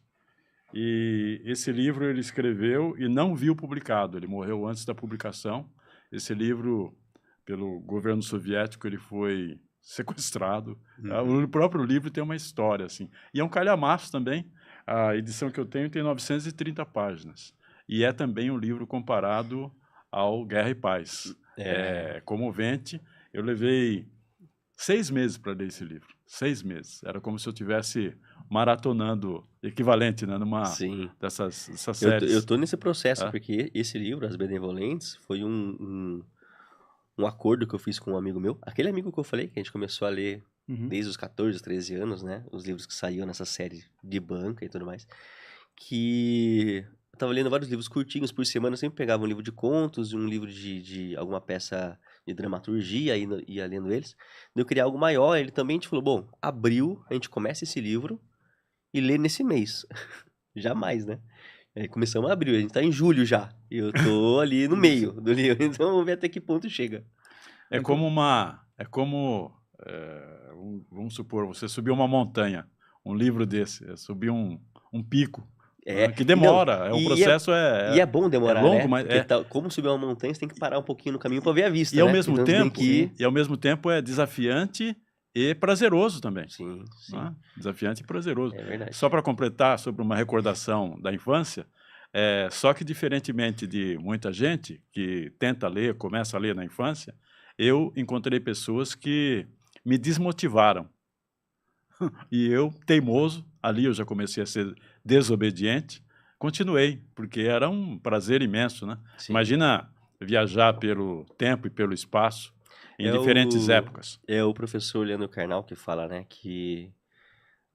E esse livro ele escreveu e não viu publicado. Ele morreu antes da publicação. Esse livro, pelo governo soviético, ele foi sequestrado. O próprio livro tem uma história, assim. E é um calhamaço também. A edição que eu tenho tem 930 páginas. E é também um livro comparado ao Guerra e Paz. É comovente. Eu levei 6 meses para ler esse livro. 6 meses. Era como se eu estivesse maratonando, equivalente, né, numa dessas séries. Eu tô nesse processo, porque esse livro, As Benevolentes, foi um acordo que eu fiz com um amigo meu. Aquele amigo que eu falei, que a gente começou a ler desde os 14, 13 anos, né? Os livros que saíam nessa série de banca e tudo mais. Que eu tava lendo vários livros curtinhos por semana, eu sempre pegava um livro de contos e um livro de alguma peça de dramaturgia e ia lendo eles. Daí eu queria algo maior, ele também te falou, bom, abril, a gente começa esse livro e lê nesse mês. Jamais, né? Aí começamos a abril, a gente tá em julho já. E eu tô ali no meio do livro, então vamos ver até que ponto chega. É como vamos supor, você subiu uma montanha, um livro desse, subir um pico, né, que demora, o processo E é bom demorar, longo, né? mas Porque como subir uma montanha, você tem que parar um pouquinho no caminho para ver a vista, e né? ao mesmo Então, você tem tempo, que... e ao mesmo tempo é desafiante e prazeroso também. Sim, sim. Né? Desafiante e prazeroso. É verdade. Só para completar sobre uma recordação da infância, só que diferentemente de muita gente que tenta ler, começa a ler na infância, eu encontrei pessoas que me desmotivaram. E eu, teimoso, ali eu já comecei a ser desobediente, continuei, porque era um prazer imenso, né? Sim. Imagina viajar pelo tempo e pelo espaço em É diferentes épocas. É o professor Leandro Carnal que fala, né, que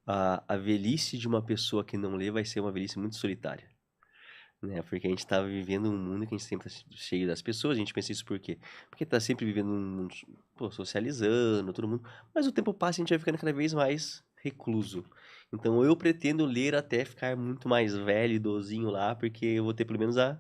a velhice de uma pessoa que não lê vai ser uma velhice muito solitária. Né? Porque a gente tá vivendo um mundo que a gente sempre tá cheio das pessoas, a gente pensa isso por quê? Porque tá sempre vivendo um mundo, socializando, todo mundo, mas o tempo passa e a gente vai ficando cada vez mais recluso. Então eu pretendo ler até ficar muito mais velho, idosinho lá, porque eu vou ter pelo menos a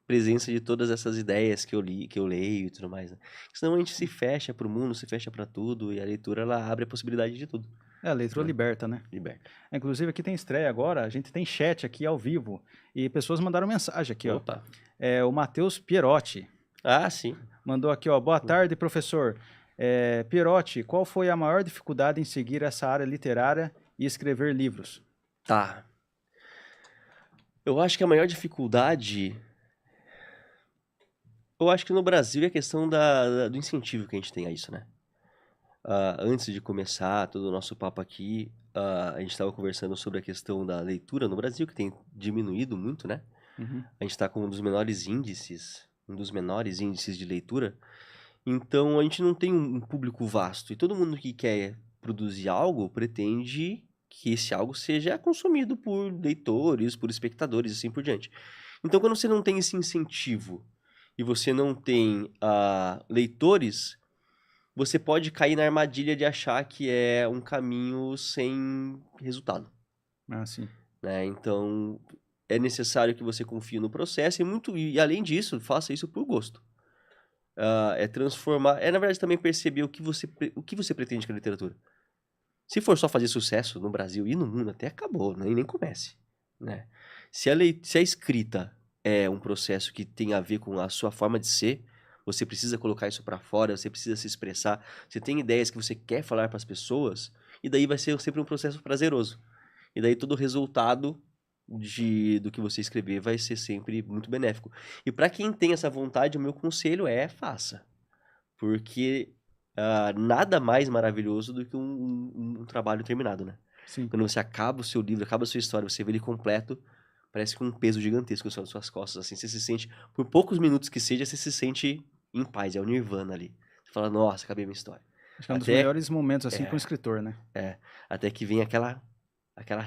presença de todas essas ideias que eu leio e tudo mais, né? Senão a gente se fecha pro mundo, se fecha pra tudo, e a leitura ela abre a possibilidade de tudo. A leitura liberta, né? Liberta. Inclusive aqui tem estreia agora, a gente tem chat aqui ao vivo e pessoas mandaram mensagem aqui, Opa. ó. O Matheus Pierotti Ah, sim. mandou aqui, ó. Boa tarde, professor. Pierotti, qual foi a maior dificuldade em seguir essa área literária e escrever livros? Tá. Eu acho que a maior dificuldade... Eu acho que no Brasil é a questão do incentivo que a gente tem a isso, né? Antes de começar todo o nosso papo aqui, a gente estava conversando sobre a questão da leitura no Brasil, que tem diminuído muito, né? Uhum. A gente está com um dos menores índices de leitura. Então, a gente não tem um público vasto. E todo mundo que quer produzir algo pretende que esse algo seja consumido por leitores, por espectadores e assim por diante. Então, quando você não tem esse incentivo e você não tem leitores, você pode cair na armadilha de achar que é um caminho sem resultado. Ah, sim. Né? Então, é necessário que você confie no processo e além disso, faça isso por gosto. É transformar... na verdade, também perceber o que você pretende com a literatura. Se for só fazer sucesso no Brasil e no mundo, até acabou, né? E nem comece. Né? Se a escrita é um processo que tem a ver com a sua forma de ser, você precisa colocar isso para fora, você precisa se expressar, você tem ideias que você quer falar para as pessoas, e daí vai ser sempre um processo prazeroso. E daí todo o resultado do que você escrever vai ser sempre muito benéfico. E para quem tem essa vontade, o meu conselho é faça. Porque nada mais maravilhoso do que um trabalho terminado, né? Sim. Quando você acaba o seu livro, acaba a sua história, você vê ele completo, parece que um peso gigantesco nas suas costas, assim, você se sente, por poucos minutos que seja, você se sente em paz, é o nirvana ali. Você fala, nossa, acabei a minha história. Acho que é um dos melhores momentos, assim, para um escritor, né? Até que vem aquela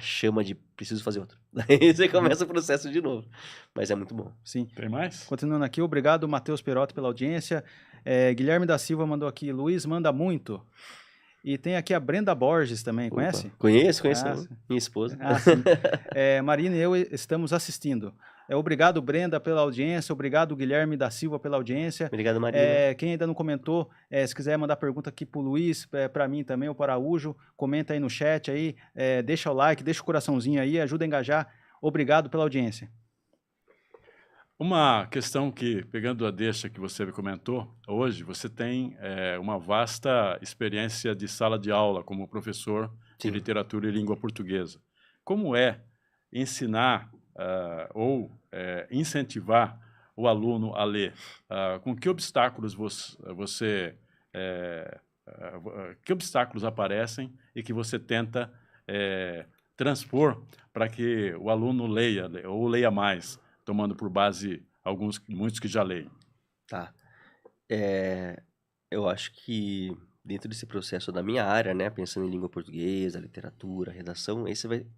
chama de preciso fazer outro. Daí você começa o processo de novo. Mas é muito bom. Sim. Tem mais? Continuando aqui, obrigado, Matheus Pierotti, pela audiência. Guilherme da Silva mandou aqui, Luiz manda muito. E tem aqui a Brenda Borges também, conhece? Conheço, minha esposa. Sim. Marina e eu estamos assistindo. Obrigado, Brenda, pela audiência. Obrigado, Guilherme da Silva, pela audiência. Obrigado, Marina. Quem ainda não comentou, se quiser mandar pergunta aqui pro Luiz, para mim também, ou para Araújo, comenta aí no chat aí, deixa o like, deixa o coraçãozinho aí, ajuda a engajar. Obrigado pela audiência. Uma questão que, pegando a deixa que você comentou, hoje você tem uma vasta experiência de sala de aula como professor de literatura e língua portuguesa. Como é ensinar ou incentivar o aluno a ler? Com que obstáculos que obstáculos aparecem e que você tenta transpor para que o aluno leia ou leia mais, tomando por base muitos que já leem? Tá. Eu acho que dentro desse processo da minha área, né, pensando em língua portuguesa, literatura, redação,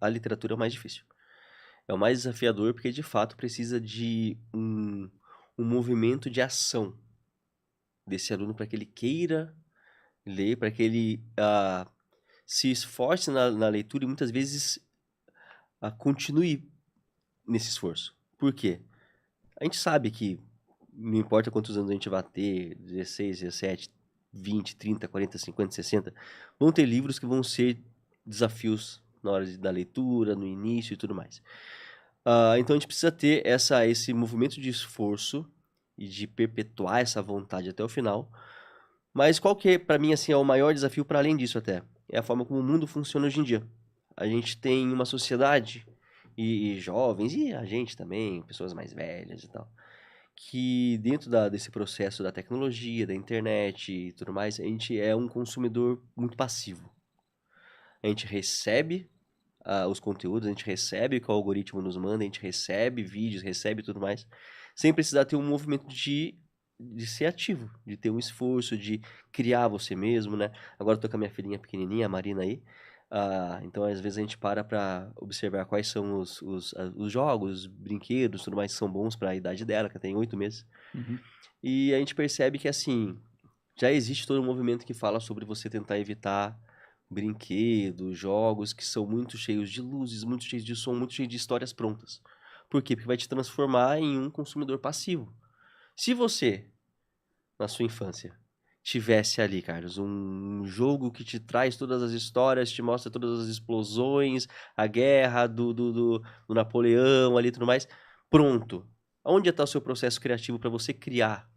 a literatura é o mais difícil. É o mais desafiador porque, de fato, precisa de um movimento de ação desse aluno para que ele queira ler, para que ele se esforce na leitura e muitas vezes continue nesse esforço. Por quê? A gente sabe que não importa quantos anos a gente vai ter, 16, 17, 20, 30, 40, 50, 60, vão ter livros que vão ser desafios na hora da leitura, no início e tudo mais. Então a gente precisa ter esse movimento de esforço e de perpetuar essa vontade até o final. Mas qual que, para mim, assim, é o maior desafio para além disso até? É a forma como o mundo funciona hoje em dia. A gente tem uma sociedade, e jovens, e a gente também, pessoas mais velhas e tal, que dentro desse processo da tecnologia, da internet e tudo mais, a gente é um consumidor muito passivo. A gente recebe os conteúdos, a gente recebe o que o algoritmo nos manda, a gente recebe vídeos, recebe tudo mais, sem precisar ter um movimento de ser ativo, de ter um esforço, de criar você mesmo, né? Agora eu tô com a minha filhinha pequenininha, a Marina aí, então às vezes a gente para observar quais são os jogos, brinquedos, tudo mais que são bons para a idade dela, que tem 8 meses. Uhum. E a gente percebe que, assim, já existe todo um movimento que fala sobre você tentar evitar brinquedos, jogos que são muito cheios de luzes, muito cheios de som, muito cheios de histórias prontas. Por quê? Porque vai te transformar em um consumidor passivo. Se você, na sua infância, tivesse ali, Carlos, um jogo que te traz todas as histórias, te mostra todas as explosões, a guerra do Napoleão ali e tudo mais, pronto. Onde está o seu processo criativo para você criar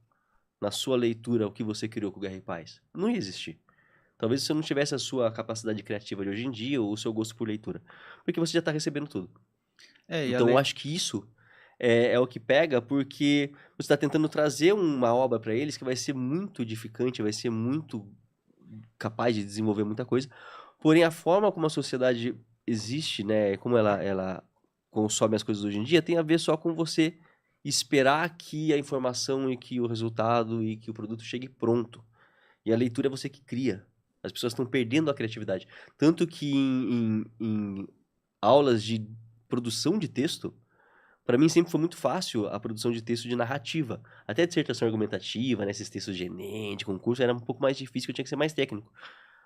na sua leitura o que você criou com Guerra e Paz? Não ia existir. Talvez você não tivesse a sua capacidade criativa de hoje em dia ou o seu gosto por leitura, porque você já está recebendo tudo. Então, eu acho que isso é o que pega, porque você está tentando trazer uma obra para eles que vai ser muito edificante, vai ser muito capaz de desenvolver muita coisa. Porém, a forma como a sociedade existe, né, como ela consome as coisas hoje em dia, tem a ver só com você esperar que a informação e que o resultado e que o produto chegue pronto. E a leitura é você que cria. As pessoas estão perdendo a criatividade. Tanto que em aulas de produção de texto, para mim sempre foi muito fácil a produção de texto de narrativa. Até dissertação argumentativa, né, esses textos de Enem, de concurso, era um pouco mais difícil, eu tinha que ser mais técnico.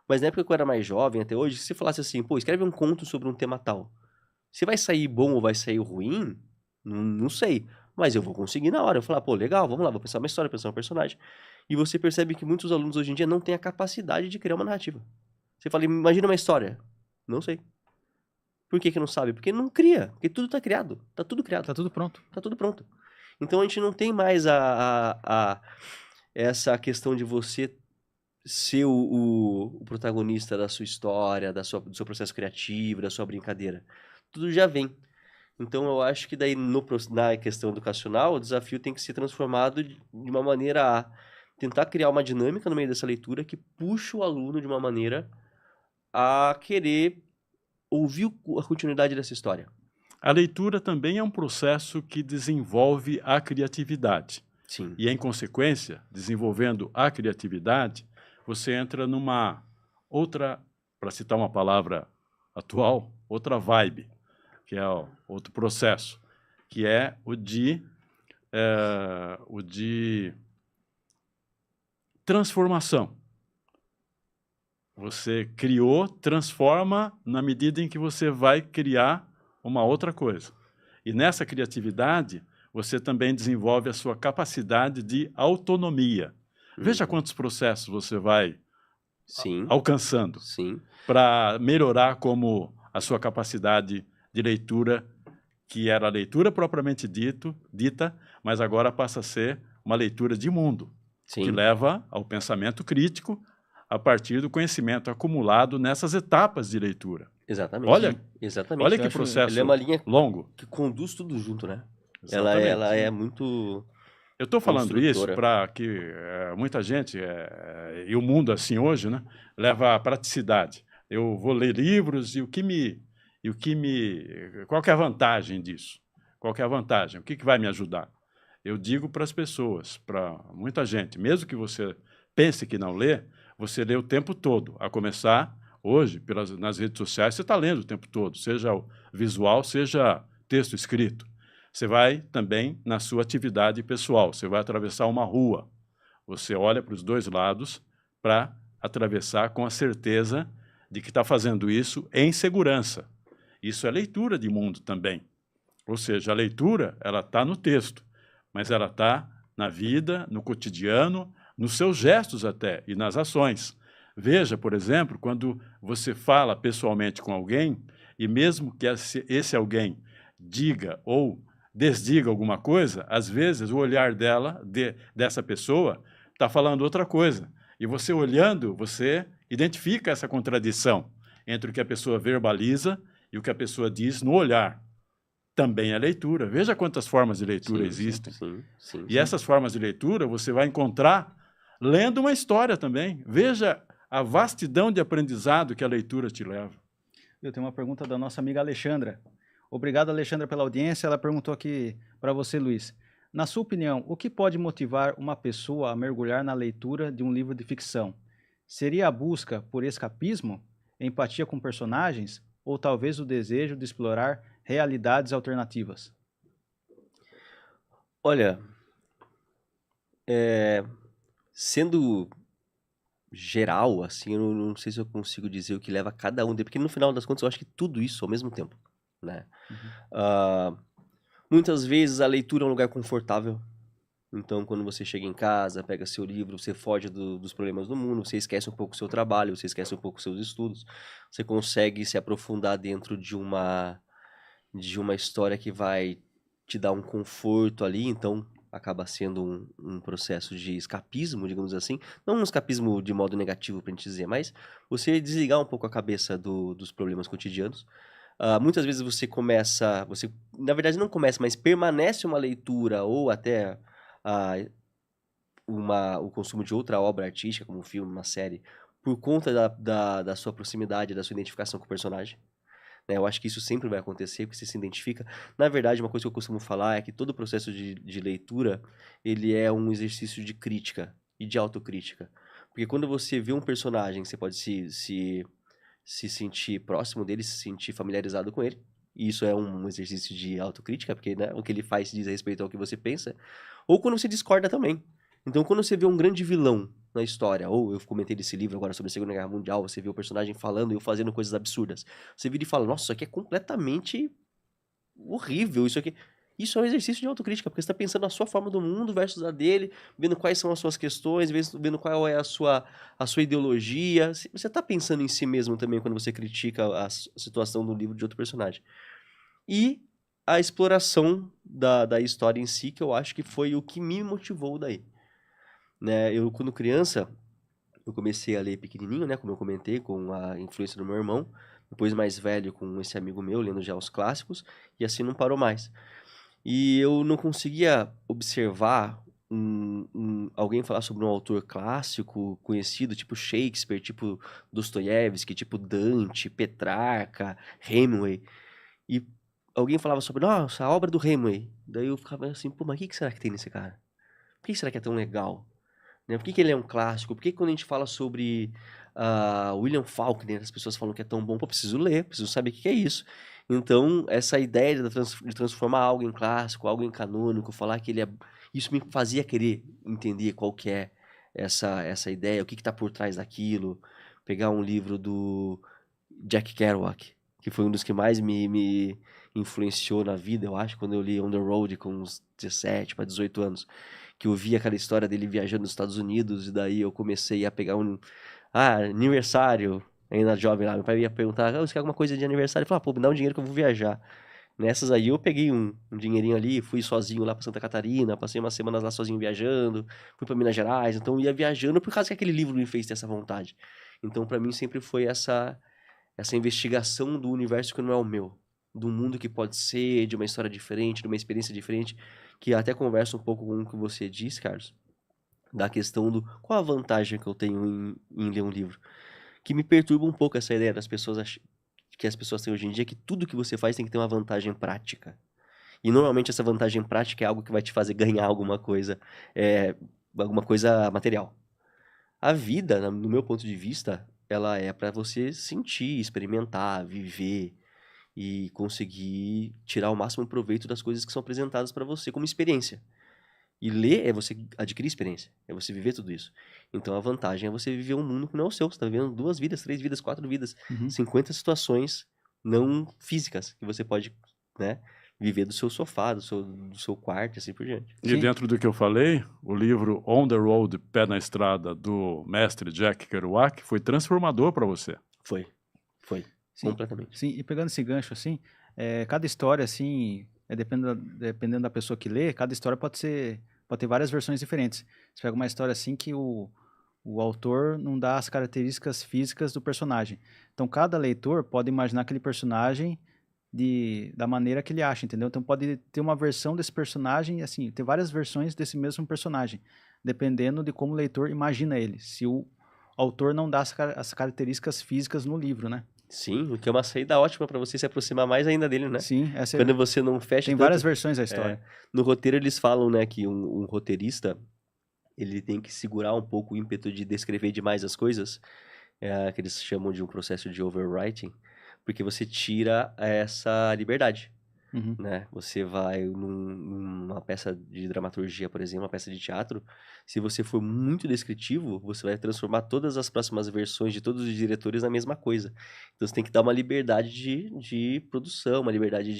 Mas na época que eu era mais jovem, até hoje, se você falasse assim, pô, escreve um conto sobre um tema tal. Se vai sair bom ou vai sair ruim, não sei. Mas eu vou conseguir na hora. Eu vou falar, pô, legal, vamos lá, vou pensar uma história, pensar um personagem. E você percebe que muitos alunos hoje em dia não têm a capacidade de criar uma narrativa. Você fala, imagina uma história. Não sei. Por que não sabe? Porque não cria. Porque tudo tá criado. Tá tudo criado. Tá tudo pronto. Tá tudo pronto. Então a gente não tem mais essa questão de você ser o protagonista da sua história, do seu processo criativo, da sua brincadeira. Tudo já vem. Então eu acho que daí na questão educacional, o desafio tem que ser transformado de uma maneira a tentar criar uma dinâmica no meio dessa leitura que puxa o aluno de uma maneira a querer ouvir a continuidade dessa história. A leitura também é um processo que desenvolve a criatividade. Sim. E, em consequência, desenvolvendo a criatividade, você entra numa outra, para citar uma palavra atual, outra vibe, que é outro processo, que é o de transformação. Você criou, transforma na medida em que você vai criar uma outra coisa. E nessa criatividade, você também desenvolve a sua capacidade de autonomia. Veja quantos processos você vai alcançando para melhorar como a sua capacidade de leitura, que era a leitura propriamente dita, mas agora passa a ser uma leitura de mundo, que leva ao pensamento crítico a partir do conhecimento acumulado nessas etapas de leitura. Exatamente. Olha que processo é uma linha longo. Que conduz tudo junto, né? Exatamente. Ela é muito... Eu estou falando isso para que muita gente, e o mundo assim hoje, né, leva à praticidade. Eu vou ler livros e qual que é a vantagem disso? Qual que é a vantagem? O que vai me ajudar? Eu digo para as pessoas, para muita gente, mesmo que você pense que não lê, você lê o tempo todo. A começar, hoje, nas redes sociais, você está lendo o tempo todo, seja o visual, seja texto escrito. Você vai também na sua atividade pessoal, você vai atravessar uma rua. Você olha para os dois lados para atravessar com a certeza de que está fazendo isso em segurança. Isso é leitura de mundo também. Ou seja, a leitura, ela está no texto, mas ela está na vida, no cotidiano, nos seus gestos até e nas ações. Veja, por exemplo, quando você fala pessoalmente com alguém, e mesmo que esse alguém diga ou desdiga alguma coisa, às vezes o olhar dessa pessoa está falando outra coisa. E você olhando, você identifica essa contradição entre o que a pessoa verbaliza e o que a pessoa diz no olhar. Também é leitura. Veja quantas formas de leitura existem. E essas formas de leitura você vai encontrar lendo uma história também. Veja a vastidão de aprendizado que a leitura te leva. Eu tenho uma pergunta da nossa amiga Alexandra. Obrigado, Alexandra, pela audiência. Ela perguntou aqui para você, Luiz. Na sua opinião, o que pode motivar uma pessoa a mergulhar na leitura de um livro de ficção? Seria a busca por escapismo, empatia com personagens, ou talvez o desejo de explorar realidades alternativas? Olha, sendo geral, assim, eu não sei se eu consigo dizer o que leva cada um, porque no final das contas eu acho que tudo isso ao mesmo tempo, né? Muitas vezes a leitura é um lugar confortável. Então, quando você chega em casa, pega seu livro, você foge dos problemas do mundo, você esquece um pouco o seu trabalho, você esquece um pouco os seus estudos, você consegue se aprofundar dentro de uma história que vai te dar um conforto ali, então acaba sendo um processo de escapismo, digamos assim. Não um escapismo de modo negativo, pra gente dizer, mas você desligar um pouco a cabeça dos problemas cotidianos. Muitas vezes você na verdade não começa, mas permanece uma leitura ou até o consumo de outra obra artística, como um filme, uma série, por conta da sua proximidade, da sua identificação com o personagem. Né? Eu acho que isso sempre vai acontecer, porque você se identifica. Na verdade, uma coisa que eu costumo falar é que todo o processo de leitura, ele é um exercício de crítica e de autocrítica. Porque quando você vê um personagem, você pode se sentir próximo dele, se sentir familiarizado com ele. E isso é um exercício de autocrítica, porque né, o que ele faz diz a respeito ao que você pensa. Ou quando você discorda também. Então, quando você vê um grande vilão na história, ou eu comentei desse livro agora sobre a Segunda Guerra Mundial, você vê o personagem falando e eu fazendo coisas absurdas. Você vira e fala, nossa, isso aqui é completamente horrível, isso é um exercício de autocrítica, porque você está pensando na sua forma do mundo versus a dele, vendo quais são as suas questões, vendo qual é a sua ideologia. Você está pensando em si mesmo também quando você critica a situação do livro de outro personagem. E a exploração da história em si, que eu acho que foi o que me motivou daí. Né? Eu, quando criança, eu comecei a ler pequenininho, né? Como eu comentei, com a influência do meu irmão. Depois, mais velho, com esse amigo meu, lendo já os clássicos. E assim não parou mais. E eu não conseguia observar alguém falar sobre um autor clássico, conhecido, tipo Shakespeare, tipo Dostoiévski, tipo Dante, Petrarca, Hemingway. E alguém falava sobre, nossa, a obra do Hemingway. Daí eu ficava assim, pô, mas o que será que tem nesse cara? Por que será que é tão legal? Né? Por que ele é um clássico? Por que quando a gente fala sobre William Faulkner, as pessoas falam que é tão bom? Pô, preciso ler, preciso saber o que é isso. Então, essa ideia de transformar algo em clássico, algo em canônico, falar que ele é... Isso me fazia querer entender qual que é essa ideia, o que está por trás daquilo. Pegar um livro do Jack Kerouac, que foi um dos que mais me influenciou na vida, eu acho, quando eu li On the Road com uns 17 para 18 anos. Que eu vi aquela história dele viajando nos Estados Unidos, e daí eu comecei a pegar aniversário, ainda jovem lá, meu pai ia perguntar, você quer alguma coisa de aniversário? Eu falei, pô, me dá um dinheiro que eu vou viajar. Nessas aí eu peguei um dinheirinho ali, fui sozinho lá pra Santa Catarina, passei umas semanas lá sozinho viajando, fui pra Minas Gerais, então eu ia viajando por causa que aquele livro me fez ter essa vontade. Então pra mim sempre foi essa investigação do universo que não é o meu, do mundo que pode ser, de uma história diferente, de uma experiência diferente, que até conversa um pouco com o que você disse, Carlos, da questão do qual a vantagem que eu tenho em ler um livro. Que me perturba um pouco essa ideia das pessoas que as pessoas têm hoje em dia, que tudo que você faz tem que ter uma vantagem prática. E normalmente essa vantagem prática é algo que vai te fazer ganhar alguma coisa material. A vida, no meu ponto de vista, ela é para você sentir, experimentar, viver e conseguir tirar o máximo proveito das coisas que são apresentadas para você como experiência. E ler é você adquirir experiência, é você viver tudo isso. Então a vantagem é você viver um mundo que não é o seu. Você está vivendo 2 vidas, 3 vidas, 4 vidas, 50 situações não físicas que você pode, né, viver do seu sofá, do seu quarto e assim por diante. E dentro do que eu falei, o livro On the Road, Pé na Estrada, do mestre Jack Kerouac, foi transformador para você. Foi. Sim, completamente. Sim, e pegando esse gancho assim, cada história assim, dependendo da pessoa que lê, cada história pode ter várias versões diferentes. Você pega uma história assim que o autor não dá as características físicas do personagem. Então cada leitor pode imaginar aquele personagem da maneira que ele acha, entendeu? Então pode ter uma versão desse personagem, assim, ter várias versões desse mesmo personagem, dependendo de como o leitor imagina ele, se o autor não dá as características físicas no livro, né? Sim, o que é uma saída ótima para você se aproximar mais ainda dele, né? Sim, Quando você não fecha tem tanto... várias versões da história. No roteiro eles falam, né, que um roteirista, ele tem que segurar um pouco o ímpeto de descrever demais as coisas, que eles chamam de um processo de overwriting, porque você tira essa liberdade, né? Você vai numa peça de dramaturgia, por exemplo, uma peça de teatro, se você for muito descritivo, você vai transformar todas as próximas versões de todos os diretores na mesma coisa. Então você tem que dar uma liberdade de produção, uma liberdade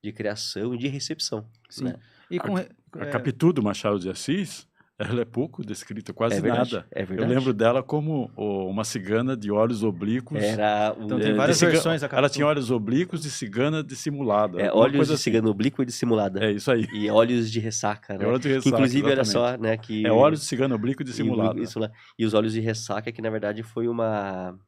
de criação e de recepção. Sim. Né? E A Capitu do Machado de Assis, ela é pouco descrita, quase nada. É verdade. Eu lembro dela como uma cigana de olhos oblíquos. Então tem várias versões da Capitu. Ela tinha olhos oblíquos de cigana dissimulada. Olhos de cigana oblíqua e dissimulada. É isso aí. E olhos de ressaca, né? Olhos de ressaca, que, inclusive, exatamente. olha só, né? Que... olhos de cigana oblíquo e dissimulada. E os olhos de ressaca, que na verdade foi uma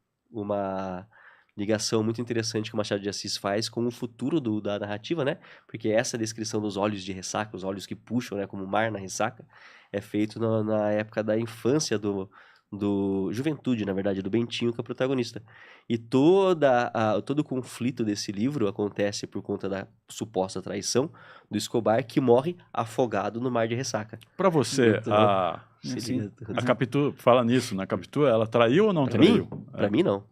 ligação muito interessante que o Machado de Assis faz com o futuro da narrativa, né? Porque essa descrição dos olhos de ressaca, os olhos que puxam, né, como o mar na ressaca, é feito na época da infância do juventude, na verdade, do Bentinho, que é o protagonista. E todo o conflito desse livro acontece por conta da suposta traição do Escobar, que morre afogado no mar de ressaca. Para você, Então, a Capitu, fala nisso, na Capitu, ela traiu ou não traiu? Para mim, não.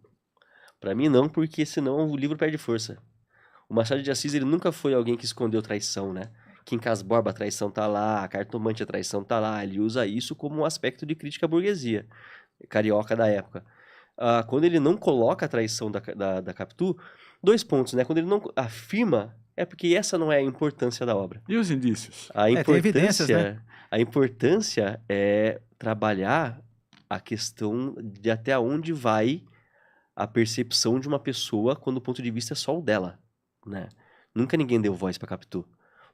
Para mim, não, porque senão o livro perde força. O Machado de Assis, ele nunca foi alguém que escondeu traição, né? Quincas Borba, a traição tá lá, a Cartomante, a traição tá lá. Ele usa isso como um aspecto de crítica à burguesia carioca da época. Quando ele não coloca a traição da Capitu, 2 pontos, né? Quando ele não afirma, é porque essa não é a importância da obra. E os indícios? Tem evidências, né? A importância é trabalhar a questão de até onde vai a percepção de uma pessoa quando o ponto de vista é só o dela, né? Nunca ninguém deu voz pra Capitu.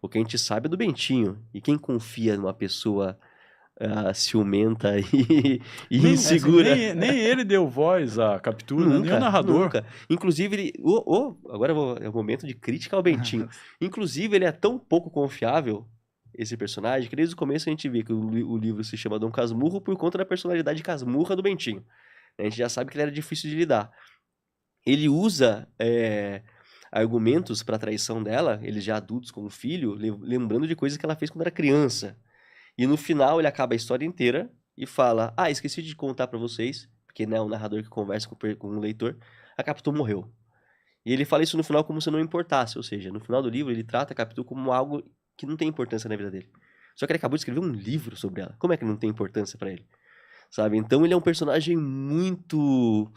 O que a gente sabe é do Bentinho. E quem confia numa pessoa ciumenta e insegura? Nem ele deu voz à Capitu, nem o narrador. Nunca. Inclusive, agora é o momento de crítica ao Bentinho. Inclusive, ele é tão pouco confiável, esse personagem, que desde o começo a gente vê que o livro se chama Dom Casmurro por conta da personalidade casmurra do Bentinho. A gente já sabe que ele era difícil de lidar. Ele usa argumentos para a traição dela, eles já adultos como filho, lembrando de coisas que ela fez quando era criança. E no final ele acaba a história inteira e fala, esqueci de contar para vocês, porque né, o narrador que conversa com o leitor, a Capitu morreu. E ele fala isso no final como se não importasse, ou seja, no final do livro ele trata a Capitu como algo que não tem importância na vida dele. Só que ele acabou de escrever um livro sobre ela. Como é que não tem importância para ele? Sabe? Então ele é um personagem muito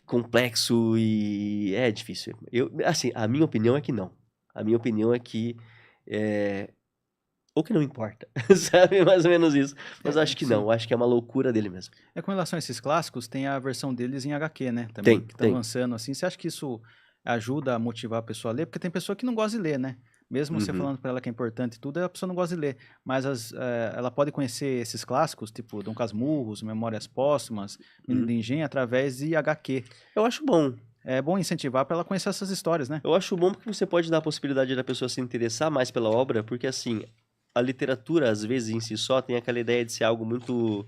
complexo e é difícil. A minha opinião é que não. A minha opinião é que ou que não importa, sabe? Mais ou menos isso. Mas acho que não, acho que é uma loucura dele mesmo. Com relação a esses clássicos, tem a versão deles em HQ, né? Também, que tá lançando assim. Você acha que isso ajuda a motivar a pessoa a ler? Porque tem pessoa que não gosta de ler, né? Mesmo você falando para ela que é importante e tudo, a pessoa não gosta de ler. Mas ela pode conhecer esses clássicos, tipo Dom Casmurros, Memórias Póstumas, Menino do Engenho, através de HQ. Eu acho bom. É bom incentivar para ela conhecer essas histórias, né? Eu acho bom porque você pode dar a possibilidade da pessoa se interessar mais pela obra, porque assim, a literatura, às vezes, em si só, tem aquela ideia de ser algo muito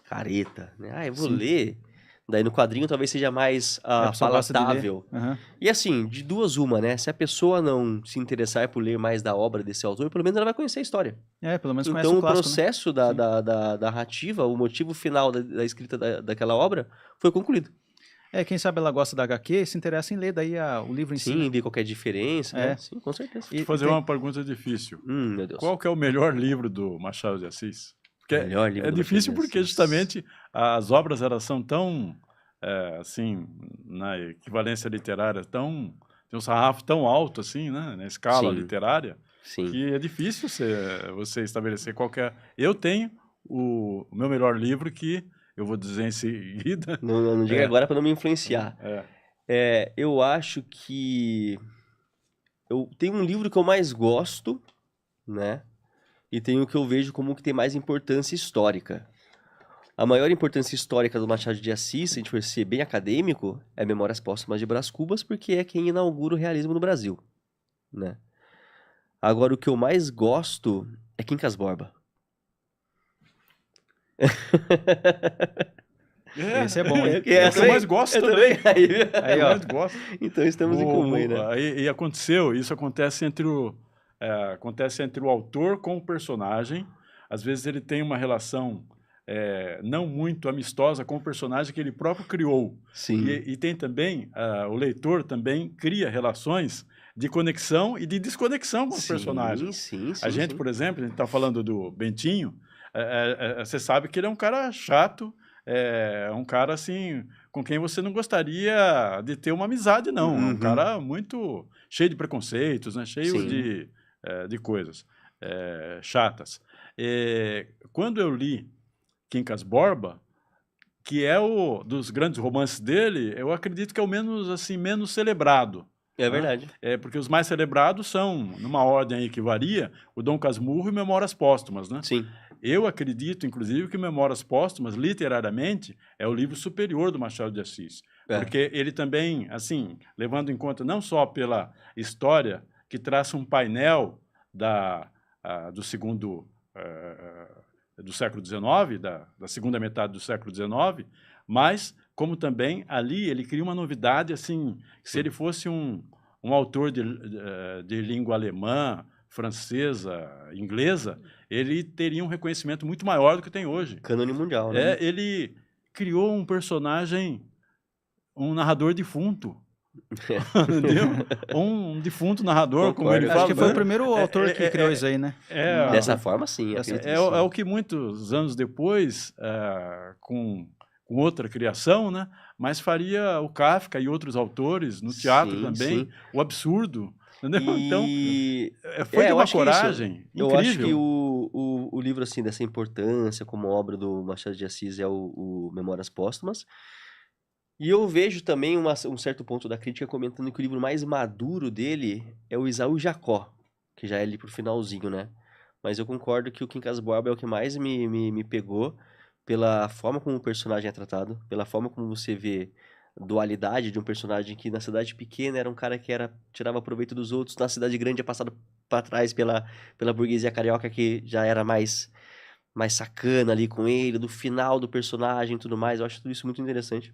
careta, né? Eu vou ler, Daí no quadrinho talvez seja mais palatável. E assim, de duas uma, né? Se a pessoa não se interessar por ler mais da obra desse autor, pelo menos ela vai conhecer a história. Pelo menos conhece então o clássico, processo da narrativa, o motivo final da escrita daquela obra foi concluído. Quem sabe ela gosta da HQ e se interessa em ler daí o livro em si. Sim, ver qualquer diferença, né? Sim, com certeza. Vou fazer uma pergunta difícil. Meu Deus. Qual que é o melhor livro do Machado de Assis? Porque Melhor livro é do difícil Machado de porque Assis. justamente as obras elas são tão, assim, na equivalência literária, tem um sarrafo tão alto assim, né? Na escala literária, que é difícil você estabelecer qualquer... Eu tenho o meu melhor livro que eu vou dizer em seguida. Não diga agora para não me influenciar. Eu acho que eu tenho um livro que eu mais gosto, né? E tem o que eu vejo como que tem mais importância histórica. A maior importância histórica do Machado de Assis, se a gente for ser bem acadêmico, é Memórias Póstumas de Brás Cubas, porque é quem inaugura o realismo no Brasil, né? Agora, o que eu mais gosto é Quincas Borba. Esse é bom, hein? É o que eu mais gosto também. Aí, ó. Mais gosto. Então estamos em comum aí, né? E isso acontece entre o autor com o personagem. Às vezes ele tem uma relação não muito amistosa com o personagem que ele próprio criou. Sim. E tem também, o leitor também cria relações de conexão e de desconexão com os personagens. Sim, a gente, por exemplo, a gente está falando do Bentinho, você sabe que ele é um cara chato, um cara assim com quem você não gostaria de ter uma amizade, não. É um cara muito cheio de preconceitos, né? Cheio de coisas chatas. Quando eu li Quincas Borba, que é dos grandes romances dele, eu acredito que é o menos celebrado. É verdade. Porque os mais celebrados são, numa ordem aí que varia, o Dom Casmurro e Memórias Póstumas, né? Sim. Eu acredito, inclusive, que Memórias Póstumas, literariamente, é o livro superior do Machado de Assis. Porque ele também, assim, levando em conta não só pela história, que traça um painel do século XIX, da segunda metade do século XIX, mas como também ali ele cria uma novidade, assim, que se ele fosse um autor de língua alemã, francesa, inglesa, ele teria um reconhecimento muito maior do que tem hoje. Cânone mundial, né? Ele criou um personagem, um narrador defunto. Entendeu? Um defunto narrador, como ele fala. Acho que foi o primeiro autor que criou isso aí, né? Dessa forma, sim. É o que muitos anos depois, com outra criação, né? Mas faria o Kafka e outros autores no teatro também, o absurdo. Entendeu? Então, foi de uma coragem incrível. Eu acho que o livro assim, dessa importância como obra do Machado de Assis é o Memórias Póstumas. E eu vejo também um certo ponto da crítica comentando que o livro mais maduro dele é o Isaú Jacó, que já é ali pro finalzinho, né? Mas eu concordo que o Quincas Borba é o que mais me pegou pela forma como o personagem é tratado, pela forma como você vê dualidade de um personagem que na cidade pequena era um cara que tirava proveito dos outros, na cidade grande é passado para trás pela burguesia carioca que já era mais sacana ali com ele, do final do personagem e tudo mais. Eu acho tudo isso muito interessante.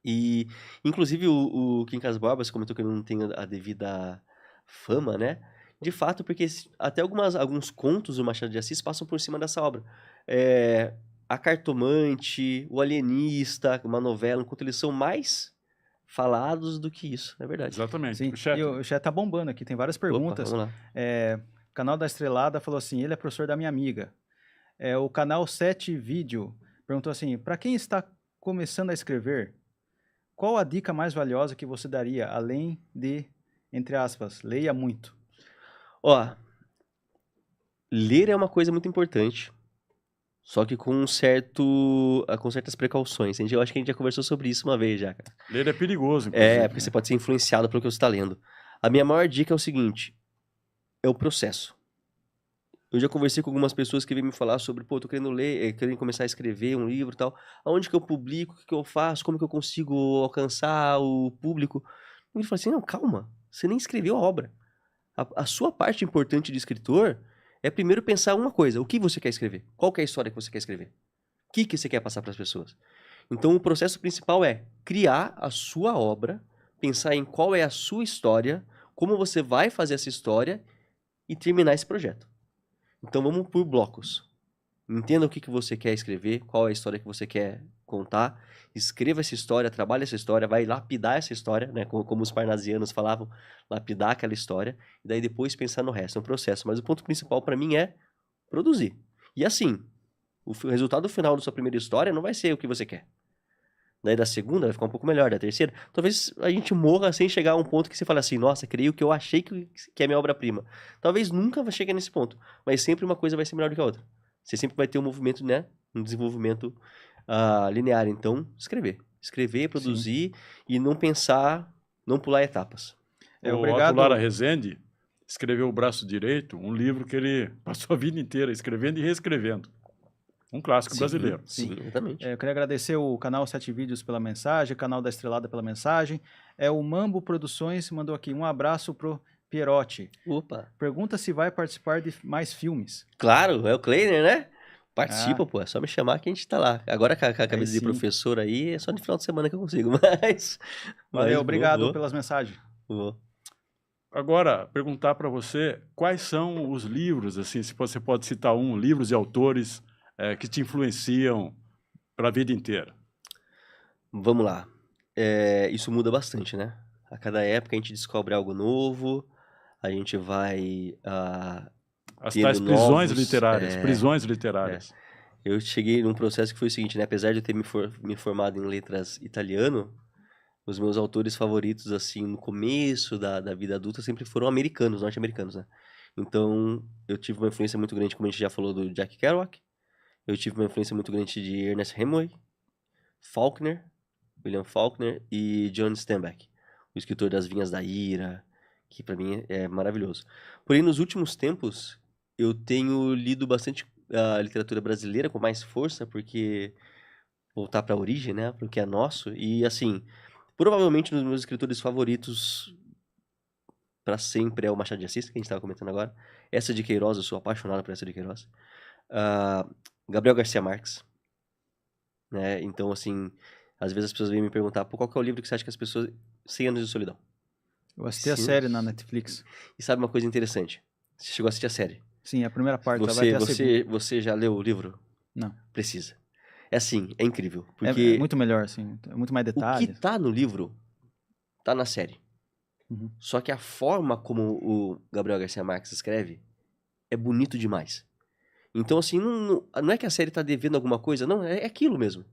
E, inclusive, o Quincas Borba, você comentou que ele não tem a devida fama, né? De fato, porque até alguns contos do Machado de Assis passam por cima dessa obra. A Cartomante, O Alienista, uma novela, enquanto eles são mais falados do que isso, é verdade. Exatamente. Sim. O chat tá bombando aqui, tem várias perguntas. Opa, vamos lá. O canal da Estrelada falou assim, ele é professor da minha amiga. O canal 7 Vídeo perguntou assim, para quem está começando a escrever, qual a dica mais valiosa que você daria, além de, entre aspas, leia muito? Ler é uma coisa muito importante, só que com certas precauções. Eu acho que a gente já conversou sobre isso uma vez já, cara. Ler é perigoso, inclusive. Porque você pode ser influenciado pelo que você está lendo. A minha maior dica é o seguinte, é o processo. Eu já conversei com algumas pessoas que vêm me falar sobre, tô querendo ler, querendo começar a escrever um livro e tal. Aonde que eu publico, o que eu faço, como que eu consigo alcançar o público? E ele fala assim, não, calma, você nem escreveu a obra. A sua parte importante de escritor é primeiro pensar uma coisa, o que você quer escrever? Qual que é a história que você quer escrever? O que você quer passar para as pessoas? Então, o processo principal é criar a sua obra, pensar em qual é a sua história, como você vai fazer essa história e terminar esse projeto. Então, vamos por blocos. Entenda o que você quer escrever, qual é a história que você quer contar, escreva essa história, trabalhe essa história, vai lapidar essa história, né? Como os parnasianos falavam, lapidar aquela história, e daí depois pensar no resto, é um processo. Mas o ponto principal para mim é produzir. E assim, o resultado final da sua primeira história não vai ser o que você quer. Daí da segunda vai ficar um pouco melhor, da terceira, talvez a gente morra sem chegar a um ponto que você fala assim, nossa, criei o que eu achei que é minha obra-prima. Talvez nunca vai chegar nesse ponto, mas sempre uma coisa vai ser melhor do que a outra. Você sempre vai ter um movimento, né? Um desenvolvimento linear. Então, escrever, produzir e não pensar, não pular etapas. O Otto Lara Rezende escreveu O Braço Direito, um livro que ele passou a vida inteira escrevendo e reescrevendo. Um clássico brasileiro. Sim, exatamente. Eu queria agradecer o canal 7 Vídeos pela mensagem, o canal da Estrelada pela mensagem. O Mambo Produções mandou aqui um abraço pro Pierotti. Opa. Pergunta se vai participar de mais filmes. Claro, é o Kleiner, né? Participa, pô, é só me chamar que a gente tá lá. Agora com a cabeça de sim. professor aí, é só de final de semana que eu consigo, mas... Valeu, obrigado pelas mensagens. Vou. Agora, perguntar para você, quais são os livros, assim, se você pode citar livros e autores que te influenciam para a vida inteira? Vamos lá. Isso muda bastante, né? A cada época a gente descobre algo novo, a gente vai... As tais prisões literárias, prisões literárias. Eu cheguei num processo que foi o seguinte, né? Apesar de eu ter me formado em letras italiano, os meus autores favoritos, assim, no começo da vida adulta, sempre foram americanos, norte-americanos, né? Então, eu tive uma influência muito grande, como a gente já falou, do Jack Kerouac. Eu tive uma influência muito grande de Ernest Hemingway, Faulkner, William Faulkner e John Steinbeck, o escritor das Vinhas da Ira, que pra mim é maravilhoso. Porém, nos últimos tempos, eu tenho lido bastante a literatura brasileira com mais força, porque voltar para a origem, né, para o que é nosso. E assim, provavelmente um dos meus escritores favoritos para sempre é o Machado de Assis, que a gente estava comentando agora. Essa de Queiroz, eu sou apaixonado por essa de Queiroz. Gabriel Garcia Marques, né? Então, assim, às vezes as pessoas vêm me perguntar, qual que é o livro que você acha que as pessoas... 100 Anos de Solidão. Eu assisti a série na Netflix. E sabe uma coisa interessante? Você chegou a assistir a série? Sim, a primeira parte. Vai ter a segunda. Você já leu o livro? Não. Precisa. É assim, é incrível. Porque é muito melhor, assim. É muito mais detalhes. O que tá no livro, tá na série. Uhum. Só que a forma como o Gabriel Garcia Marques escreve é bonito demais. Então, assim, não é que a série tá devendo alguma coisa, não, é aquilo mesmo.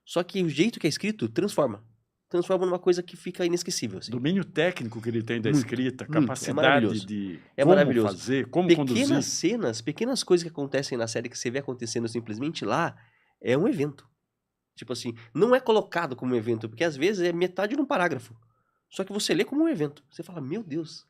Só que o jeito que é escrito transforma numa coisa que fica inesquecível. Assim. Domínio técnico que ele tem da escrita, capacidade de maravilhoso. Fazer, como conduzir. Pequenas cenas, pequenas coisas que acontecem na série que você vê acontecendo simplesmente lá, é um evento. Tipo assim, não é colocado como um evento, porque às vezes é metade de um parágrafo. Só que você lê como um evento. Você fala, meu Deus,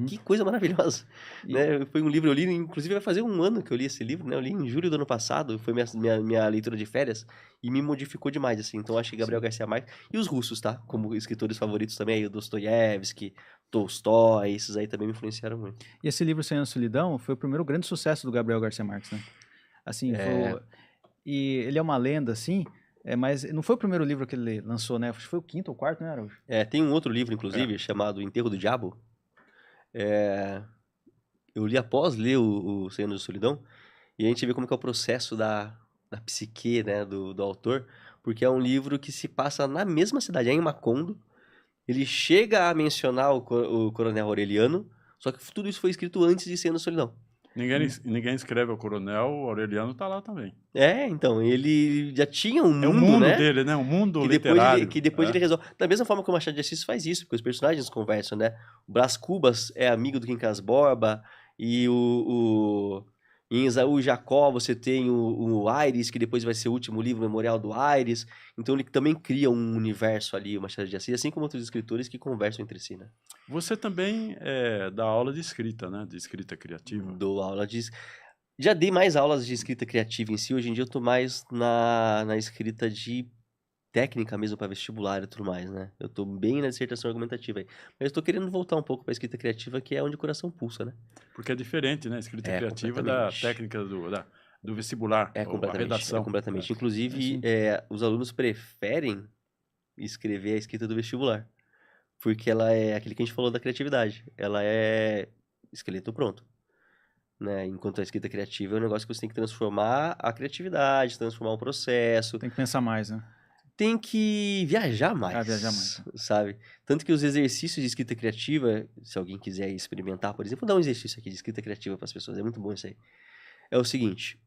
que coisa maravilhosa. Né? Foi um livro, eu li, inclusive vai fazer 1 ano que eu li esse livro, né? Eu li em julho do ano passado, foi minha leitura de férias, e me modificou demais, assim. Então acho que Gabriel Garcia Marques, e os russos, tá? Como escritores favoritos também, aí o Dostoiévski, Tolstói, esses aí também me influenciaram muito. E esse livro, 100 Anos de Solidão, foi o primeiro grande sucesso do Gabriel Garcia Marques, né? Assim, e ele é uma lenda, assim, mas não foi o primeiro livro que ele lançou, né? Acho que foi o 5º ou 4º, né, Araújo? Tem um outro livro, inclusive, chamado Enterro do Diabo. Eu li após ler o 100 Anos de Solidão, e a gente vê como que é o processo da psique, né, do autor, porque é um livro que se passa na mesma cidade, em Macondo. Ele chega a mencionar o Coronel Aureliano, só que tudo isso foi escrito antes de 100 Anos de Solidão. Ninguém escreve o Coronel, o Aureliano tá lá também. Então, ele já tinha um mundo, o mundo né? dele, né? Um mundo que literário. Depois ele resolve. Da mesma forma que o Machado de Assis faz isso, porque os personagens conversam, né? O Brás Cubas é amigo do Quincas Borba, e em Esaú e Jacó você tem o Aires, que depois vai ser o último livro, Memorial do Aires. Então ele também cria um universo ali, o Machado de Assis, assim como outros escritores que conversam entre si, né? Você também dá aula de escrita, né? De escrita criativa. Dou aula de... Já dei mais aulas de escrita criativa em si, hoje em dia eu tô mais na escrita de técnica mesmo para vestibular e tudo mais, né? Eu tô bem na dissertação argumentativa aí. Mas eu tô querendo voltar um pouco pra escrita criativa, que é onde o coração pulsa, né? Porque é diferente, né? A escrita criativa da técnica do vestibular, É ou a completamente. redação. É completamente. Inclusive, Sim. os alunos preferem escrever a escrita do vestibular. Porque ela é aquele que a gente falou da criatividade. Ela é esqueleto pronto. Né? Enquanto a escrita criativa é um negócio que você tem que transformar a criatividade, transformar um processo. Tem que pensar mais, né? Tem que viajar mais, Viajar mais. sabe? Tanto que os exercícios de escrita criativa, se alguém quiser experimentar, por exemplo, vou dar um exercício aqui de escrita criativa para as pessoas, é muito bom isso aí. É o seguinte,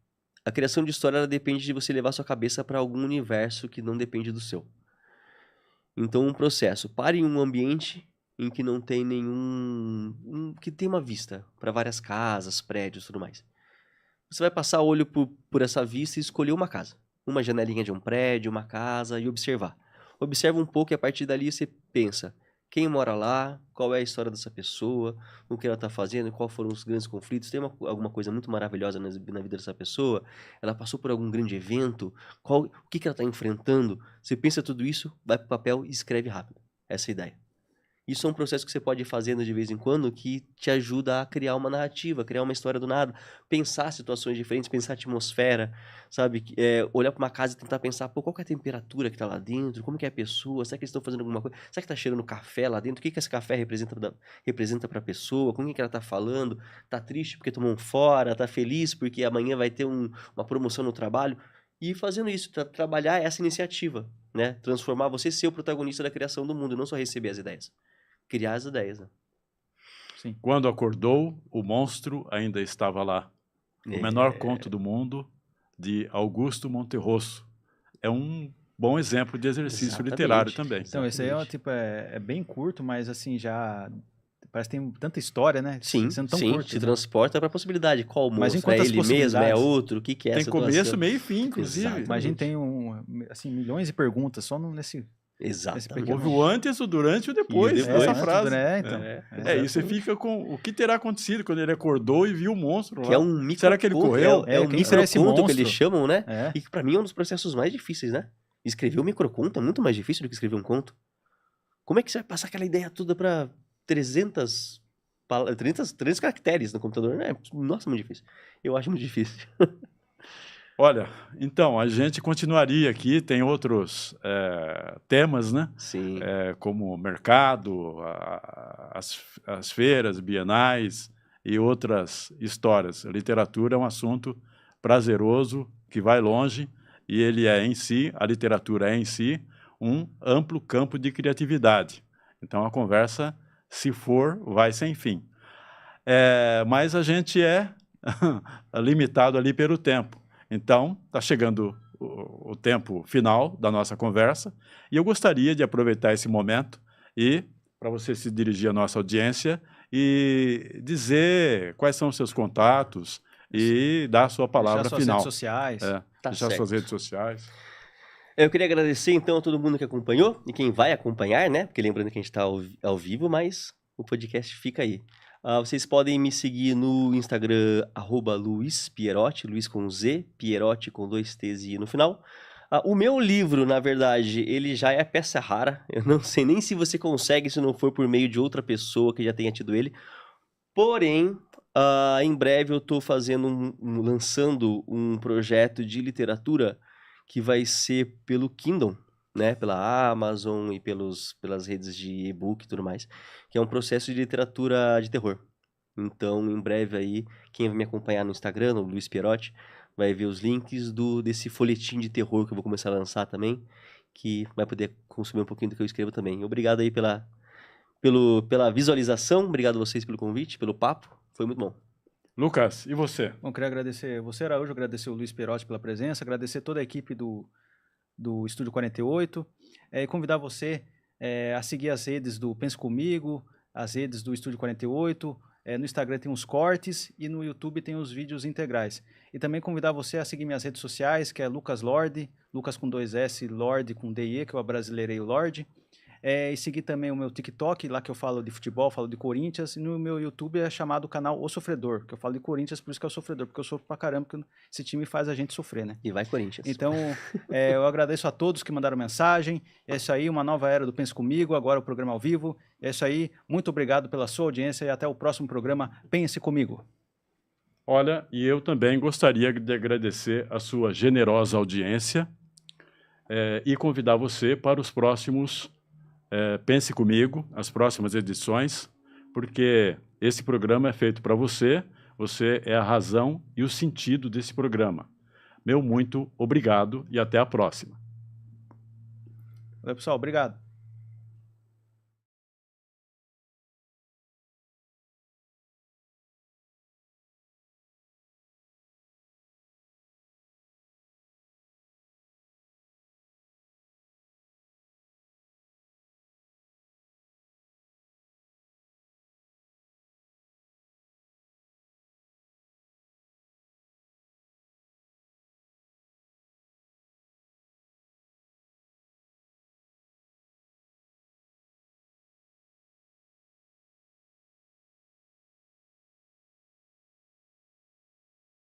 a criação de história ela depende de você levar sua cabeça para algum universo que não depende do seu. Então, um processo, pare em um ambiente em que não tem que tem uma vista para várias casas, prédios e tudo mais. Você vai passar o olho por essa vista e escolher uma casa. Uma janelinha de um prédio, uma casa e observar. Observa um pouco e a partir dali você pensa, quem mora lá, qual é a história dessa pessoa, o que ela está fazendo, quais foram os grandes conflitos, tem alguma coisa muito maravilhosa na vida dessa pessoa, ela passou por algum grande evento, o que ela está enfrentando. Você pensa tudo isso, vai para o papel e escreve rápido. Essa é a ideia. Isso é um processo que você pode ir fazendo de vez em quando que te ajuda a criar uma narrativa, criar uma história do nada, pensar situações diferentes, pensar atmosfera, sabe? Olhar para uma casa e tentar pensar, pô, qual que é a temperatura que tá lá dentro, como que é a pessoa, será que eles estão fazendo alguma coisa, será que tá cheirando café lá dentro, o que que esse café representa para a pessoa, com quem que ela tá falando, tá triste porque tomou um fora, tá feliz porque amanhã vai ter uma promoção no trabalho, e fazendo isso, trabalhar essa iniciativa, né? Transformar você ser o protagonista da criação do mundo, não só receber as ideias. Criar as ideias, né? Sim. Quando acordou, o monstro ainda estava lá. O menor conto do mundo, de Augusto Monterroso. É um bom exemplo de exercício Exatamente. literário também. Então, esse aí é bem curto, mas assim, já parece que tem tanta história, né? Sim, Sendo tão sim, curto, te né? transporta para a possibilidade. Qual Mas em monstro? É quantas ele mesmo? É possibilidades? outro? O que que é a Tem situação? começo, meio e fim, inclusive. Exatamente. Imagina, tem assim, milhões de perguntas só nesse Exatamente. pequeno- Houve o antes, o durante e o depois, E o depois. dessa frase. né? Então. E você fica com o que terá acontecido quando ele acordou e viu o monstro lá. Que é um microconto. Será que ele correu? É um quem será esse microconto que eles monstro? chamam, né? É. E que pra mim é um dos processos mais difíceis, né? Escrever um microconto é muito mais difícil do que escrever um conto. Como é que você vai passar aquela ideia toda pra 300 caracteres no computador? Nossa, muito difícil. Eu acho muito difícil. Olha, então, a gente continuaria aqui, tem outros temas, né? Sim. Como mercado, as feiras, bienais e outras histórias. A literatura é um assunto prazeroso, que vai longe, e ele é em si, a literatura é em si, um amplo campo de criatividade. Então, a conversa, se for, vai sem fim. Mas a gente é limitado ali pelo tempo. Então, está chegando o tempo final da nossa conversa e eu gostaria de aproveitar esse momento e para você se dirigir à nossa audiência e dizer quais são os seus contatos e dar a sua palavra Deixar suas final. redes sociais. Deixar certo. suas redes sociais. Eu queria agradecer, então, a todo mundo que acompanhou e quem vai acompanhar, né? Porque lembrando que a gente está ao vivo, mas o podcast fica aí. Vocês podem me seguir no Instagram, @LuizPierotti, Luiz com Z, Pierotti com 2 T's e I no final. O meu livro, na verdade, ele já é peça rara. Eu não sei nem se você consegue, se não for por meio de outra pessoa que já tenha tido ele. Porém, em breve eu estou lançando um projeto de literatura que vai ser pelo Kindle, né, pela Amazon e pelas redes de e-book e tudo mais, que é um processo de literatura de terror. Então, em breve aí, quem vai me acompanhar no Instagram, no Luiz Pierotti, vai ver os links desse folhetim de terror que eu vou começar a lançar também, que vai poder consumir um pouquinho do que eu escrevo também. Obrigado aí pela visualização, obrigado a vocês pelo convite, pelo papo, foi muito bom. Lucas, e você? Bom, queria agradecer você, Araújo, agradecer o Luiz Pierotti pela presença, agradecer toda a equipe do Estúdio 48, e convidar você a seguir as redes do Pense Comigo, as redes do Estúdio 48, no Instagram tem os cortes e no YouTube tem os vídeos integrais. E também convidar você a seguir minhas redes sociais, que é Lucas Lorde, Lucas com 2 S, Lorde com D-E, que eu abrasileirei o Lorde. E seguir também o meu TikTok, lá que eu falo de futebol, falo de Corinthians, e no meu YouTube é chamado canal O Sofredor, que eu falo de Corinthians, por isso que é o Sofredor, porque eu sofro pra caramba, porque esse time faz a gente sofrer, né? E vai Corinthians. Então, eu agradeço a todos que mandaram mensagem, é isso aí, uma nova era do Pense Comigo, agora o programa ao vivo, é isso aí, muito obrigado pela sua audiência e até o próximo programa Pense Comigo. Olha, e eu também gostaria de agradecer a sua generosa audiência e convidar você para os próximos Pense Comigo, as próximas edições, porque esse programa é feito para você, você é a razão e o sentido desse programa. Meu muito obrigado e até a próxima. Valeu, pessoal. Obrigado.